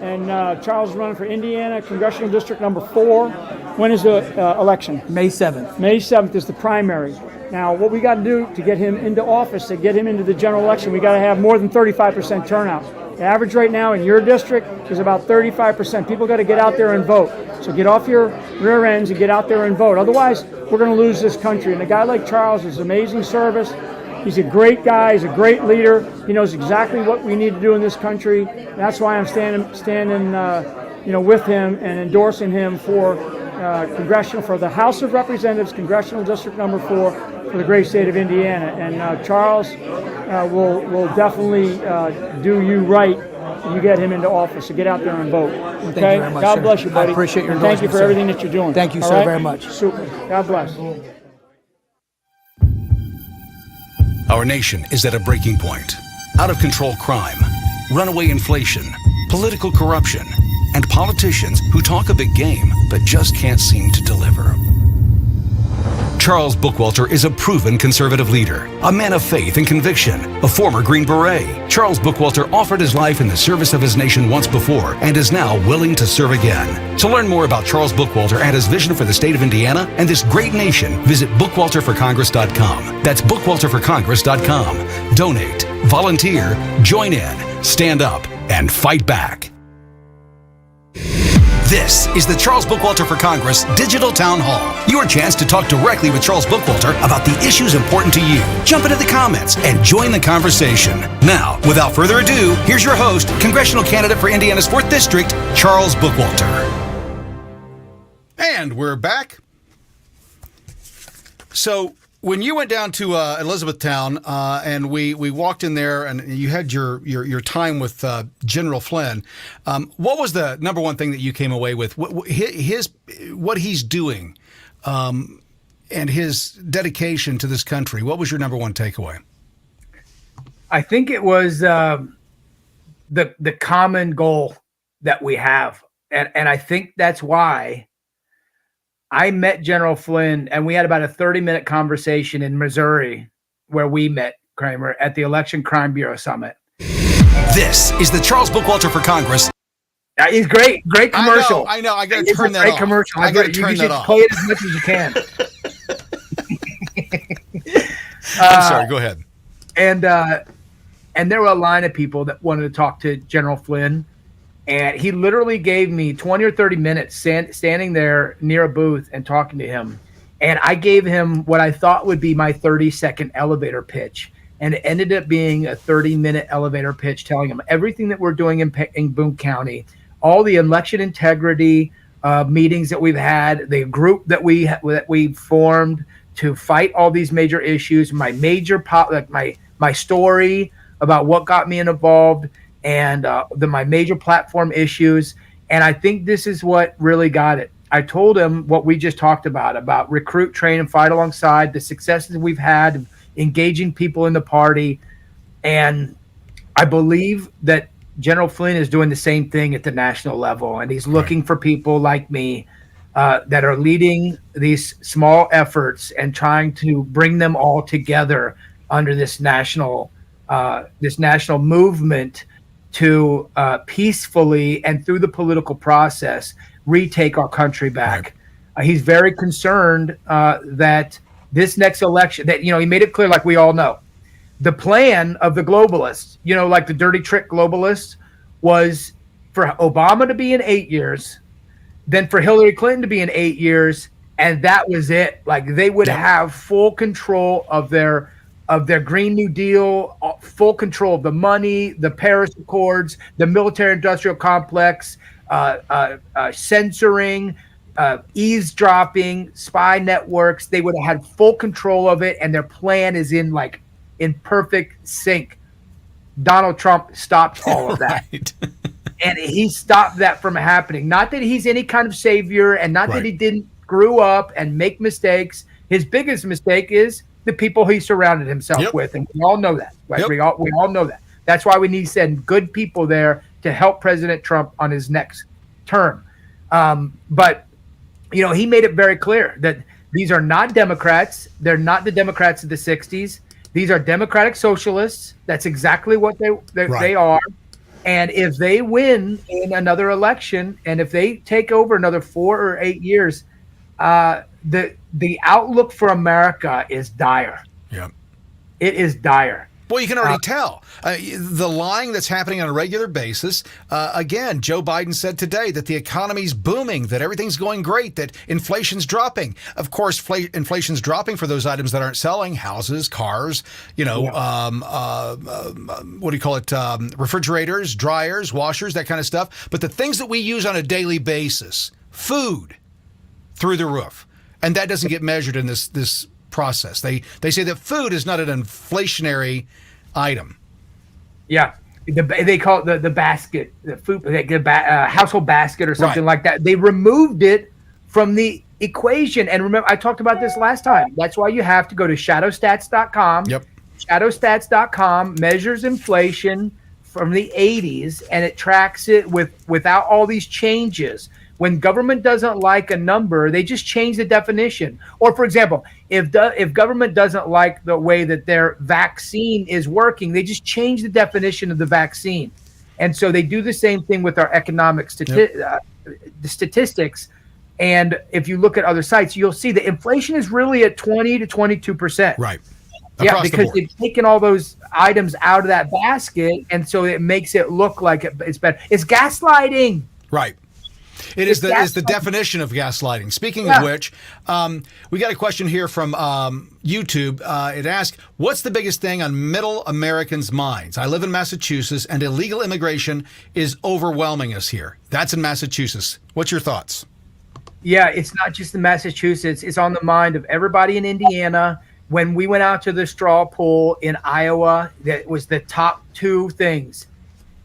[SPEAKER 7] And Charles is running for Indiana Congressional District number 4. When is the election?
[SPEAKER 8] May 7th.
[SPEAKER 7] May 7th is the primary. Now, what we got to do to get him into office, to get him into the general election, we got to have more than 35% turnout. The average right now in your district is about 35%. People got to get out there and vote. So get off your rear ends and get out there and vote. Otherwise, we're going to lose this country. And a guy like Charles is amazing service. He's a great guy. He's a great leader. He knows exactly what we need to do in this country. That's why I'm standing, with him and endorsing him for the House of Representatives, Congressional District number 4, for the great state of Indiana. And Charles will definitely do you right when you get him into office. So get out there and vote. Okay?
[SPEAKER 8] Thank you very much,
[SPEAKER 7] God
[SPEAKER 8] sir.
[SPEAKER 7] bless you, buddy.
[SPEAKER 8] I appreciate your
[SPEAKER 7] and thank you
[SPEAKER 8] endorsement,
[SPEAKER 7] for
[SPEAKER 8] sir.
[SPEAKER 7] everything that you're doing.
[SPEAKER 8] Thank you,
[SPEAKER 7] All
[SPEAKER 8] sir,
[SPEAKER 7] right?
[SPEAKER 8] very much.
[SPEAKER 7] Super. God bless.
[SPEAKER 1] Our nation is at a breaking point. Out of control crime, runaway inflation, political corruption, and politicians who talk a big game but just can't seem to deliver. Charles Bookwalter is a proven conservative leader, a man of faith and conviction, a former Green Beret. Charles Bookwalter offered his life in the service of his nation once before and is now willing to serve again. To learn more about Charles Bookwalter and his vision for the state of Indiana and this great nation, visit bookwalterforcongress.com. That's bookwalterforcongress.com. Donate, volunteer, join in, stand up, and fight back. This is the Charles Bookwalter for Congress Digital Town Hall. Your chance to talk directly with Charles Bookwalter about the issues important to you. Jump into the comments and join the conversation. Now, without further ado, here's your host, congressional candidate for Indiana's 4th District, Charles Bookwalter. And we're back. So, when you went down to Elizabethtown and we walked in there and you had your time with General Flynn, what was the number one thing that you came away with? What he's doing and his dedication to this country. What was your number one takeaway?
[SPEAKER 6] I think it was the common goal that we have. And I think that's why I met General Flynn, and we had about a 30-minute conversation in Missouri where we met, Kramer, at the Election Crime Bureau Summit.
[SPEAKER 1] This is the Charles Bookwalter for Congress.
[SPEAKER 6] He's great. Great commercial.
[SPEAKER 1] I know. I got to turn that off.
[SPEAKER 6] Great commercial.
[SPEAKER 1] I got to turn that off.
[SPEAKER 6] Play it as much as you can.
[SPEAKER 1] I'm sorry. Go ahead.
[SPEAKER 6] And there were a line of people that wanted to talk to General Flynn. And he literally gave me 20 or 30 minutes standing there near a booth and talking to him. And I gave him what I thought would be my 30-second elevator pitch. And it ended up being a 30-minute elevator pitch telling him everything that we're doing in Boone County, all the election integrity meetings that we've had, the group that we formed to fight all these major issues, my major my story about what got me involved, and my major platform issues. And I think this is what really got it. I told him what we just talked about recruit, train, and fight alongside, the successes we've had, engaging people in the party. And I believe that General Flynn is doing the same thing at the national level. And he's looking for people like me that are leading these small efforts and trying to bring them all together under this national movement to peacefully and through the political process retake our country back. Right. He's very concerned that this next election, that he made it clear, like we all know, the plan of the globalists, like the dirty trick globalists, was for Obama to be in 8 years, then for Hillary Clinton to be in 8 years, and that was it. Like they would have full control of their Green New Deal, full control of the money, the Paris Accords, the military-industrial complex, censoring, eavesdropping, spy networks. They would have had full control of it, and their plan is in perfect sync. Donald Trump stopped all of that.
[SPEAKER 1] Right.
[SPEAKER 6] And he stopped that from happening. Not that he's any kind of savior, and not that he didn't screw up and make mistakes. His biggest mistake is the people he surrounded himself with, and we all know that. Right? We all know that. That's why we need to send good people there to help President Trump on his next term. But he made it very clear that these are not Democrats. They're not the Democrats of the 60s. These are democratic socialists. That's exactly what they are. And if they win in another election, and if they take over another 4 or 8 years, the outlook for America is dire.
[SPEAKER 1] Yeah,
[SPEAKER 6] it is dire.
[SPEAKER 1] Well, you can already tell the lying that's happening on a regular basis. Again, Joe Biden said today that the economy's booming, that everything's going great, that inflation's dropping. Of course, inflation's dropping for those items that aren't selling: houses, cars, what do you call it? Refrigerators, dryers, washers, that kind of stuff. But the things that we use on a daily basis, food, through the roof, and that doesn't get measured in this process. They say that food is not an inflationary item. Yeah,
[SPEAKER 6] they call it the basket, the food, household basket or something like that. They removed it from the equation. And remember, I talked about this last time. That's why you have to go to shadowstats.com.
[SPEAKER 1] Yep.
[SPEAKER 6] Shadowstats.com measures inflation from the 80s, and it tracks it without all these changes. When government doesn't like a number, they just change the definition. Or, for example, if government doesn't like the way that their vaccine is working, they just change the definition of the vaccine. And so they do the same thing with our economic statistics. And if you look at other sites, you'll see that inflation is really at 20 to 22%.
[SPEAKER 1] Right.
[SPEAKER 6] Yeah, because they've taken all those items out of that basket, and so it makes it look like it's better. It's gaslighting.
[SPEAKER 1] Right. It is the definition of gaslighting. Speaking of which, we got a question here from YouTube. It asks, what's the biggest thing on middle Americans' minds? I live in Massachusetts, and illegal immigration is overwhelming us here. That's in Massachusetts. What's your thoughts?
[SPEAKER 6] Yeah, it's not just in Massachusetts. It's on the mind of everybody in Indiana. When we went out to the straw poll in Iowa, that was the top two things,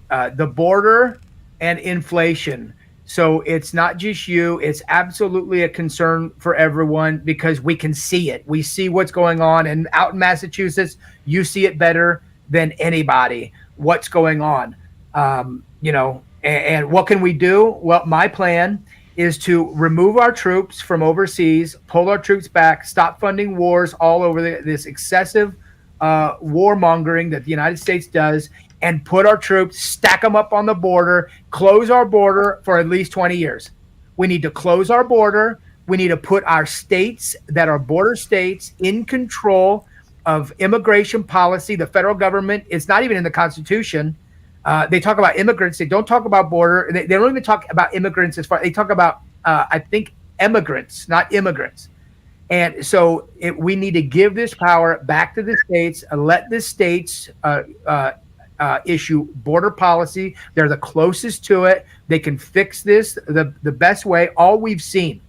[SPEAKER 6] the border and inflation. So it's not just you. It's absolutely a concern for everyone because we can see it. We see what's going on. And out in Massachusetts, you see it better than anybody, what's going on. And what can we do? Well, my plan is to remove our troops from overseas, pull our troops back, stop funding wars all over this excessive warmongering that the United States does, and put our troops, stack them up on the border, close our border for at least 20 years. We need to close our border. We need to put our states that are border states in control of immigration policy. The federal government, it's not even in the Constitution. They talk about immigrants. They don't talk about border. They don't even talk about immigrants as far. They talk about, I think, emigrants, not immigrants. And so we need to give this power back to the states and let the states issue border policy. They're the closest to it. They can fix this the best way. All we've seen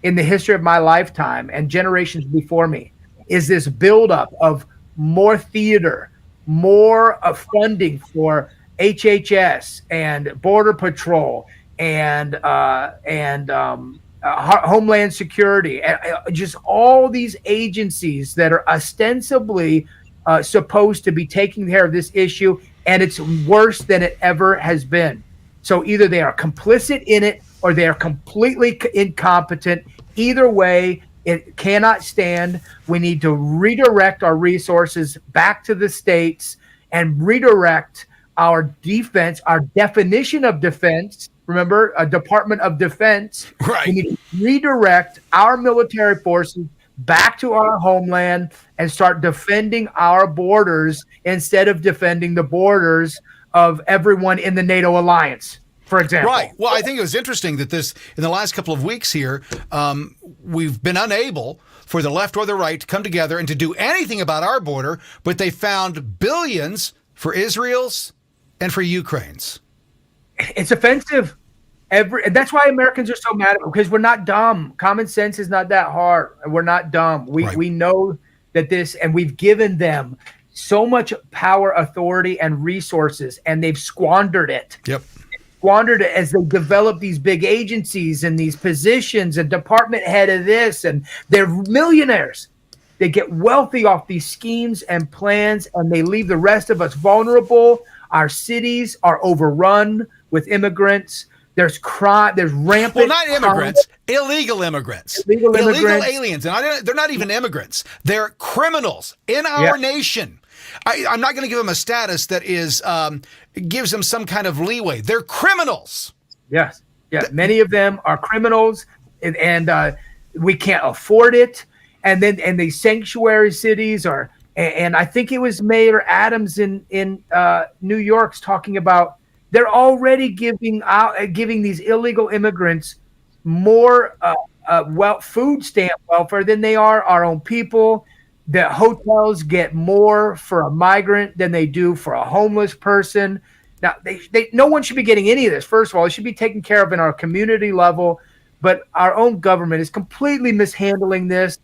[SPEAKER 6] in the history of my lifetime and generations before me is this buildup of more theater, more funding for HHS and Border Patrol and Homeland Security, just all these agencies that are ostensibly supposed to be taking care of this issue, and it's worse than it ever has been. So either they are complicit in it or they are completely incompetent. Either way, it cannot stand. We need to redirect our resources back to the states and redirect our defense, our definition of defense. Remember, a Department of Defense.
[SPEAKER 1] Right.
[SPEAKER 6] We need to redirect our military forces back to our homeland and start defending our borders instead of defending the borders of everyone in the NATO alliance, for example.
[SPEAKER 1] Right. Well, I think it was interesting that in the last couple of weeks here, we've been unable for the left or the right to come together and to do anything about our border, but they found billions for Israel's and for Ukraine's.
[SPEAKER 6] It's offensive. And that's why Americans are so mad at it, because we're not dumb. Common sense is not that hard. We're not dumb. We know that and we've given them so much power, authority, and resources, and they've squandered it.
[SPEAKER 1] Yep.
[SPEAKER 6] Squandered it as they develop these big agencies and these positions, and department head of this, and they're millionaires. They get wealthy off these schemes and plans, and they leave the rest of us vulnerable. Our cities are overrun with immigrants. There's crime. There's rampant.
[SPEAKER 1] Well, not immigrants, illegal immigrants, illegal aliens, and they're not even immigrants. They're criminals in our nation. I'm not going to give them a status that is gives them some kind of leeway. They're criminals.
[SPEAKER 6] Yes, many of them are criminals, and we can't afford it. And these sanctuary cities are. And I think it was Mayor Adams in New York's talking about. They're already giving these illegal immigrants more food stamp welfare than they are our own people. The hotels get more for a migrant than they do for a homeless person. Now, no one should be getting any of this. First of all, it should be taken care of in our community level, but our own government is completely mishandling this.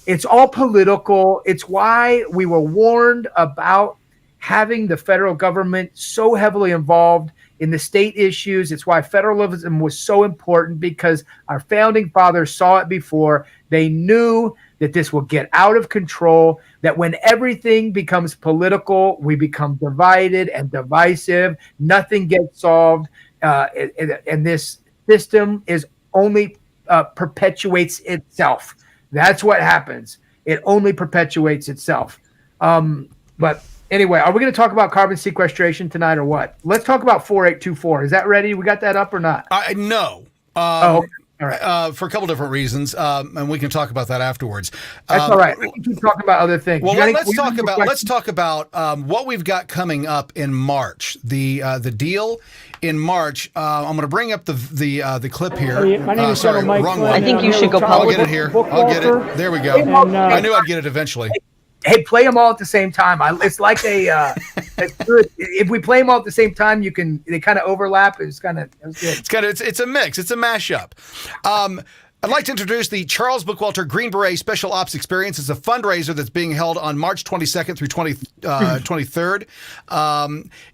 [SPEAKER 6] It's all political. It's why we were warned about having the federal government so heavily involved in the state issues. It's why federalism was so important, because our founding fathers saw it before. They knew that this will get out of control, that when everything becomes political, we become divided and divisive. Nothing gets solved. And this system is only perpetuates itself. That's what happens. It only perpetuates itself. But anyway, are we going to talk about carbon sequestration tonight or what? Let's talk about 4824. Is that ready? We got that up or not?
[SPEAKER 1] No.
[SPEAKER 6] Okay. All right.
[SPEAKER 1] For a couple different reasons, and we can talk about that afterwards.
[SPEAKER 6] That's all right. We can keep talking about other things.
[SPEAKER 1] Well, let's talk about what we've got coming up in March. The deal in March. I'm going to bring up the clip here.
[SPEAKER 7] My name is General Mike
[SPEAKER 1] wrong
[SPEAKER 7] Flynn.
[SPEAKER 1] one.
[SPEAKER 8] I think you should go
[SPEAKER 1] I'll
[SPEAKER 8] public.
[SPEAKER 1] get it here. I'll get it. There we go.
[SPEAKER 7] And,
[SPEAKER 1] I knew I'd get it eventually.
[SPEAKER 6] Hey, play them all at the same time. It's like if we play them all at the same time, they kind of overlap. It's good.
[SPEAKER 1] It's a mix. It's a mashup. I'd like to introduce the Charles Bookwalter Green Beret Special Ops Experience. It's a fundraiser that's being held on March 22nd through 23rd.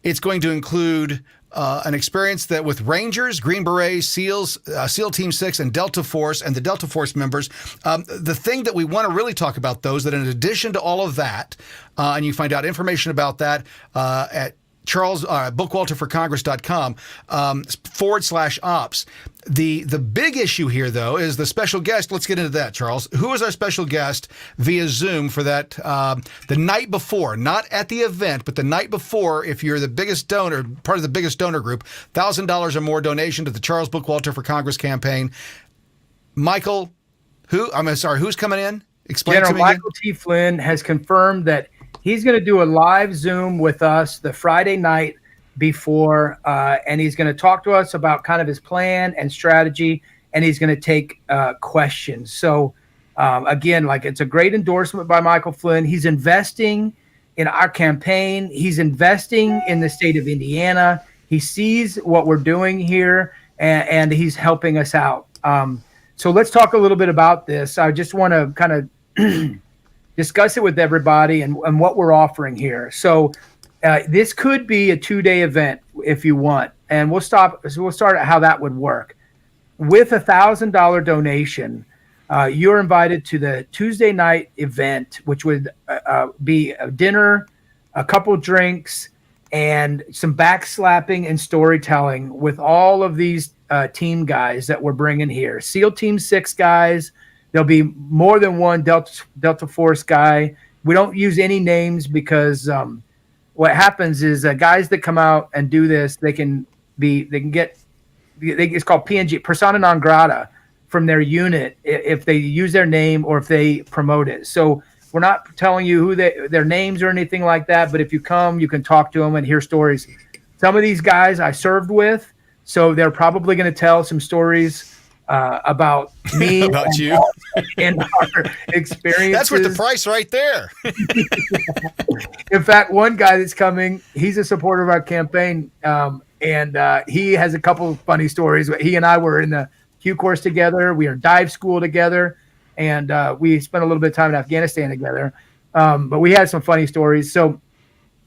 [SPEAKER 1] It's going to include an experience that with Rangers, Green Berets, SEALs, SEAL Team 6, and Delta Force, and the Delta Force members. The thing that we want to really talk about, though, is that in addition to all of that, and you find out information about that at bookwalterforcongress.com /ops. The big issue here, though, is the special guest. Let's get into that, Charles. Who is our special guest via Zoom for that the night before, not at the event, but the night before, if you're the biggest donor, part of the biggest donor group, $1,000 or more donation to the Charles Bookwalter for Congress campaign. Michael, who's coming in? Explain
[SPEAKER 6] General
[SPEAKER 1] to me again.
[SPEAKER 6] Michael T. Flynn has confirmed that he's going to do a live Zoom with us the Friday night before, and he's going to talk to us about kind of his plan and strategy, and he's going to take questions. So, again, it's a great endorsement by Michael Flynn. He's investing in our campaign. He's investing in the state of Indiana. He sees what we're doing here, and he's helping us out. So let's talk a little bit about this. I just want to kind of discuss it with everybody and what we're offering here. So this could be a 2-day event if you want, and we'll start at how that would work. With $1,000 donation, you're invited to the Tuesday night event, which would be a dinner, a couple drinks, and some backslapping and storytelling with all of these team guys that we're bringing here. SEAL Team 6 guys. There'll be more than one Delta Force guy. We don't use any names because what happens is guys that come out and do this, it's called PNG, persona non grata, from their unit if they use their name or if they promote it. So we're not telling you who their names or anything like that, but if you come, you can talk to them and hear stories. Some of these guys I served with, so they're probably going to tell some stories about me
[SPEAKER 1] about you
[SPEAKER 6] and our experiences.
[SPEAKER 1] That's worth the price right there.
[SPEAKER 6] In fact, one guy that's coming, he's a supporter of our campaign, and he has a couple of funny stories. He and I were in the Q course together. We were in dive school together, and we spent a little bit of time in Afghanistan together. But we had some funny stories. So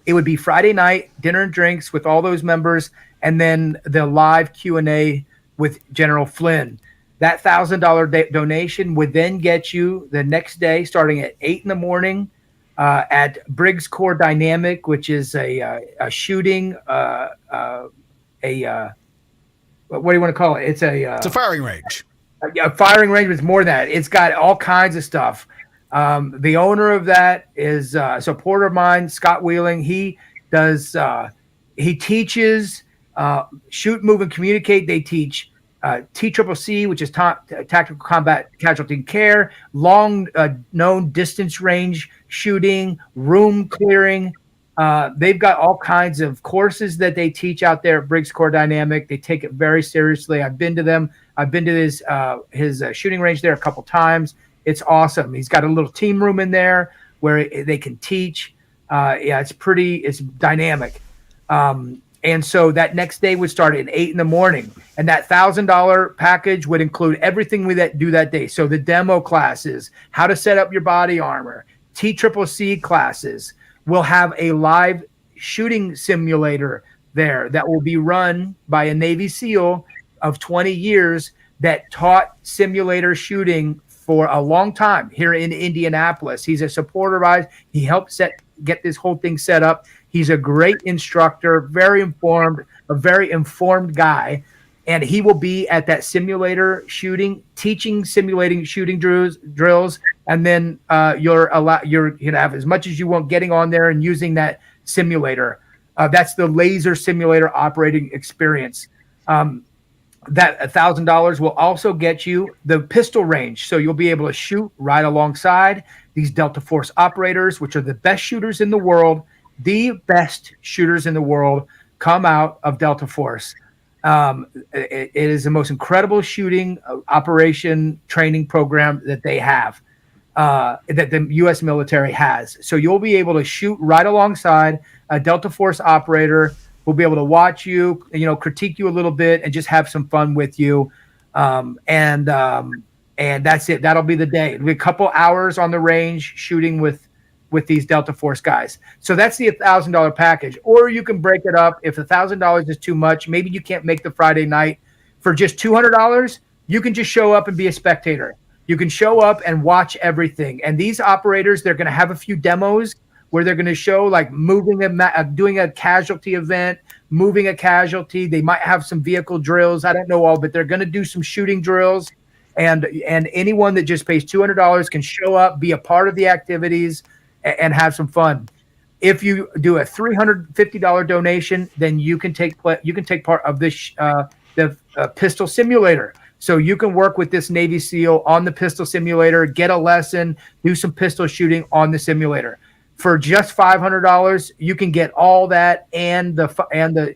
[SPEAKER 6] it would be Friday night, dinner and drinks with all those members, and then the live Q&A with General Flynn. That $1,000 donation would then get you the next day, starting at 8 in the morning, at Briggs Core Dynamic, which is a shooting, what do you want to call it?
[SPEAKER 1] It's a firing range.
[SPEAKER 6] A firing range with more than that. It's got all kinds of stuff. The owner of that is a supporter of mine, Scott Wheeling. He does. He teaches shoot, move, and communicate. They teach TCCC, which is Tactical Combat Casualty Care, long known distance range shooting, room clearing. They've got all kinds of courses that they teach out there at Briggs Core Dynamic. They take it very seriously. I've been to them. I've been to his shooting range there a couple times. It's awesome. He's got a little team room in there where they can teach. It's dynamic. And so that next day would start at 8 in the morning. And that $1,000 package would include everything we do that day. So the demo classes, how to set up your body armor, TCCC classes. We'll have a live shooting simulator there that will be run by a Navy SEAL of 20 years that taught simulator shooting for a long time here in Indianapolis. He's a supporter of ours. He helped get this whole thing set up. He's a great instructor, very informed, a very informed guy. And he will be at that simulator shooting, simulating shooting drills. And then you're going to have as much as you want getting on there and using that simulator. That's the laser simulator operating experience. That $1,000 will also get you the pistol range. So you'll be able to shoot right alongside these Delta Force operators, which are the best shooters in the world. The best shooters in the world come out of Delta Force. It is the most incredible shooting operation training program that they have, that the U.S. military has. So you'll be able to shoot right alongside a Delta Force operator. We'll be able to watch you, critique you a little bit, and just have some fun with you. And that's it. That'll be the day. It'll be a couple hours on the range shooting with these Delta Force guys. So that's the $1,000 package. Or you can break it up. If $1,000 is too much, maybe you can't make the Friday night. For just $200, you can just show up and be a spectator. You can show up and watch everything. And these operators, they're going to have a few demos where they're going to show like doing a casualty event, moving a casualty. They might have some vehicle drills. I don't know all, but they're going to do some shooting drills. And anyone that just pays $200 can show up, be a part of the activities, and have some fun. If you do a $350 donation, then you can take part of this the pistol simulator. So you can work with this Navy SEAL on the pistol simulator, get a lesson, do some pistol shooting on the simulator. For just $500, you can get all that and the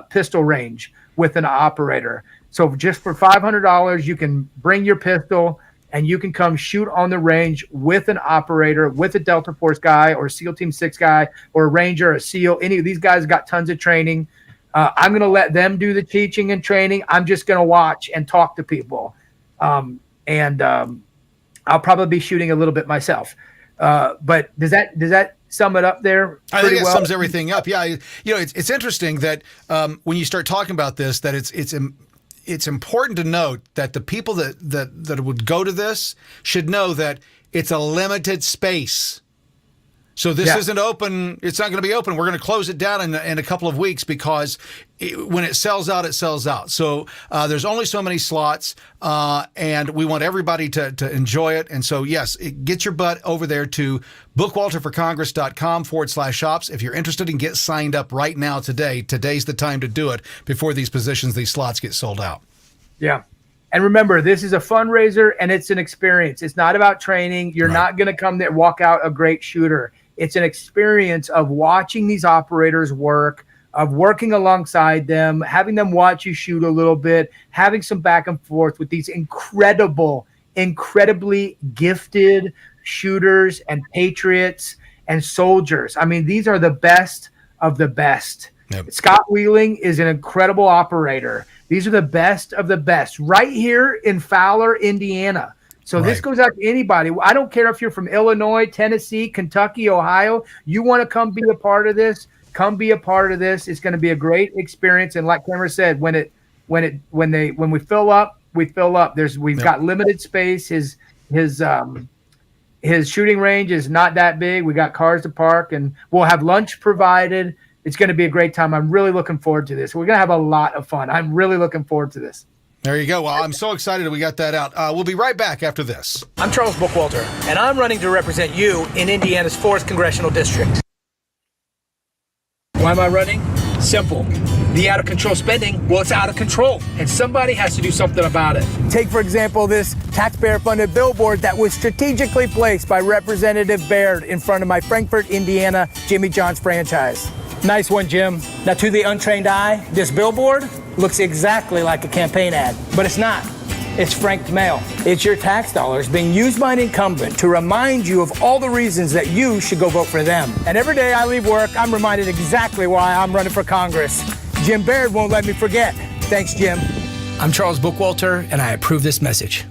[SPEAKER 6] pistol range with an operator. So just for $500, you can bring your pistol and you can come shoot on the range with an operator, with a Delta Force guy or SEAL Team 6 guy or a Ranger, a SEAL. Any of these guys got tons of training. I'm going to let them do the teaching and training. I'm just going to watch and talk to people. And I'll probably be shooting a little bit myself. But does that sum it up there?
[SPEAKER 1] I think it sums everything up. Yeah, it's interesting that when you start talking about this, that it's important to note that the people that would go to this should know that it's a limited space. So this isn't open. It's not going to be open. We're going to close it down in a couple of weeks because when it sells out, it sells out. So there's only so many slots, and we want everybody to enjoy it. And so, yes, get your butt over there to bookwalterforcongress.com/shops. If you're interested and get signed up right now today, today's the time to do it before these slots get sold out.
[SPEAKER 6] Yeah. And remember, this is a fundraiser and it's an experience. It's not about training. You're not going to come there, walk out a great shooter. It's an experience of watching these operators work, of working alongside them, having them watch you shoot a little bit, having some back and forth with these incredibly gifted shooters and patriots and soldiers. I mean, these are the best of the best.
[SPEAKER 1] Yep.
[SPEAKER 6] Scott Wheeling is an incredible operator. These are the best of the best right here in Fowler, Indiana. So this goes out to anybody. I don't care if you're from Illinois, Tennessee, Kentucky, Ohio. You want to come be a part of this? Come be a part of this. It's going to be a great experience. And like Cameron said, when we fill up, we fill up. We've got limited space. His shooting range is not that big. We got cars to park, and we'll have lunch provided. It's going to be a great time. I'm really looking forward to this. We're going to have a lot of fun. I'm really looking forward to this.
[SPEAKER 1] There you go. Well, I'm so excited that we got that out. We'll be right back after this.
[SPEAKER 5] I'm Charles Bookwalter, and I'm running to represent you in Indiana's 4th Congressional District. Why am I running? Simple. The out-of-control spending, well, it's out of control, and somebody has to do something about it.
[SPEAKER 6] Take, for example, this taxpayer-funded billboard that was strategically placed by Representative Baird in front of my Frankfort, Indiana, Jimmy John's franchise. Nice one, Jim. Now, to the untrained eye, this billboard looks exactly like a campaign ad, but it's not. It's franked mail. It's your tax dollars being used by an incumbent to remind you of all the reasons that you should go vote for them. And every day I leave work, I'm reminded exactly why I'm running for Congress. Jim Baird won't let me forget. Thanks, Jim.
[SPEAKER 5] I'm Charles Bookwalter, and I approve this message.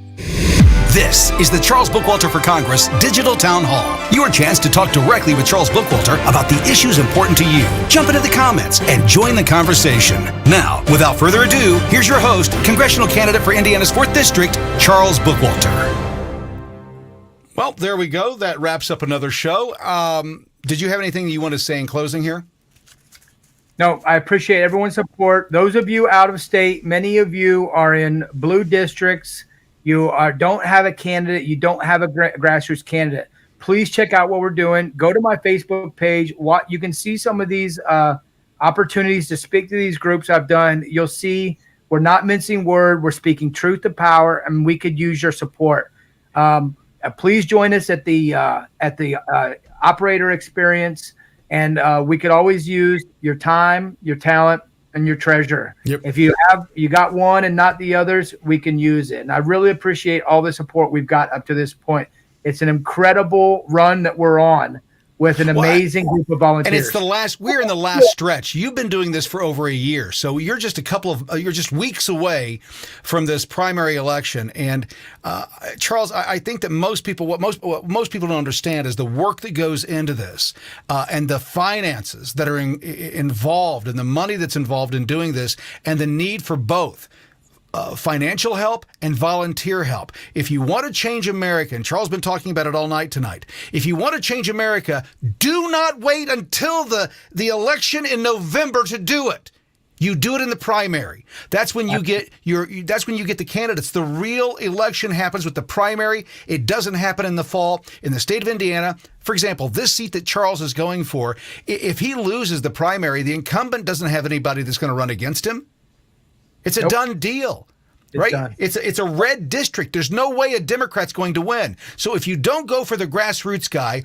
[SPEAKER 1] This is the Charles Bookwalter for Congress Digital Town Hall. Your chance to talk directly with Charles Bookwalter about the issues important to you. Jump into the comments and join the conversation. Now, without further ado, here's your host, congressional candidate for Indiana's 4th District, Charles Bookwalter. Well, there we go. That wraps up another show. Did you have anything you want to say in closing here?
[SPEAKER 6] No, I appreciate everyone's support. Those of you out of state, many of you are in blue districts. You don't have a candidate. You don't have a grassroots candidate. Please check out what we're doing. Go to my Facebook page. You can see some of these opportunities to speak to these groups I've done. You'll see we're not mincing word. We're speaking truth to power, and we could use your support. Please join us at the operator experience, and we could always use your time, your talent, and your treasure.
[SPEAKER 1] Yep.
[SPEAKER 6] If you got one and not the others, we can use it. And I really appreciate all the support we've got up to this point. It's an incredible run that we're on with an amazing group of volunteers.
[SPEAKER 1] And we're in the last stretch. You've been doing this for over a year. So you're just you're just weeks away from this primary election. And Charles, I think that what most people don't understand is the work that goes into this and the finances that are involved and the money that's involved in doing this and the need for both. Financial help and volunteer help. If you want to change America, and Charles has been talking about it all night tonight, if you want to change America, do not wait until the election in November to do it. You do it in the primary. That's when you get the candidates. The real election happens with the primary. It doesn't happen in the fall. In the state of Indiana, for example, this seat that Charles is going for, if he loses the primary, the incumbent doesn't have anybody that's going to run against him. It's a done deal, right?
[SPEAKER 6] Done.
[SPEAKER 1] It's a red district. There's no way a Democrat's going to win. So if you don't go for the grassroots guy,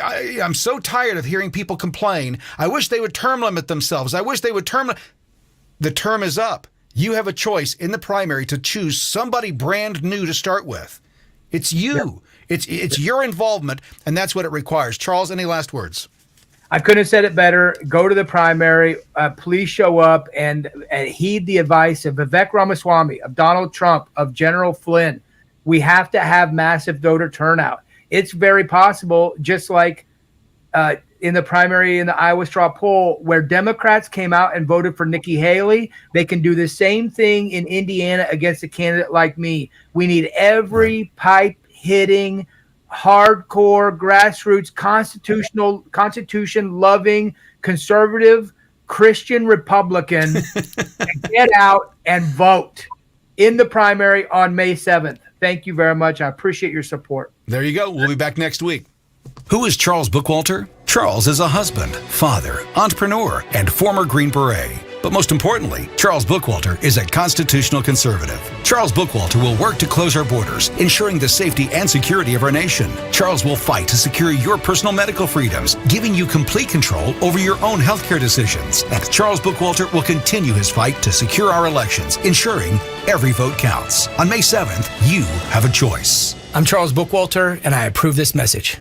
[SPEAKER 1] I'm so tired of hearing people complain. I wish they would term limit themselves. I wish they would The term is up. You have a choice in the primary to choose somebody brand new to start with. It's you. Yeah. It's your involvement, and that's what it requires. Charles, any last words?
[SPEAKER 6] I couldn't have said it better. Go to the primary. Please show up and heed the advice of Vivek Ramaswamy, of Donald Trump, of General Flynn. We have to have massive voter turnout. It's very possible, just like in the primary in the Iowa straw poll, where Democrats came out and voted for Nikki Haley, they can do the same thing in Indiana against a candidate like me. We need every pipe-hitting, hardcore, grassroots, constitution-loving, conservative, Christian Republican to get out and vote in the primary on May 7th. Thank you very much. I appreciate your support.
[SPEAKER 1] There you go. We'll be back next week. Who is Charles Bookwalter? Charles is a husband, father, entrepreneur, and former Green Beret. But most importantly, Charles Bookwalter is a constitutional conservative. Charles Bookwalter will work to close our borders, ensuring the safety and security of our nation. Charles will fight to secure your personal medical freedoms, giving you complete control over your own healthcare decisions. And Charles Bookwalter will continue his fight to secure our elections, ensuring every vote counts. On May 7th, you have a choice.
[SPEAKER 5] I'm Charles Bookwalter, and I approve this message.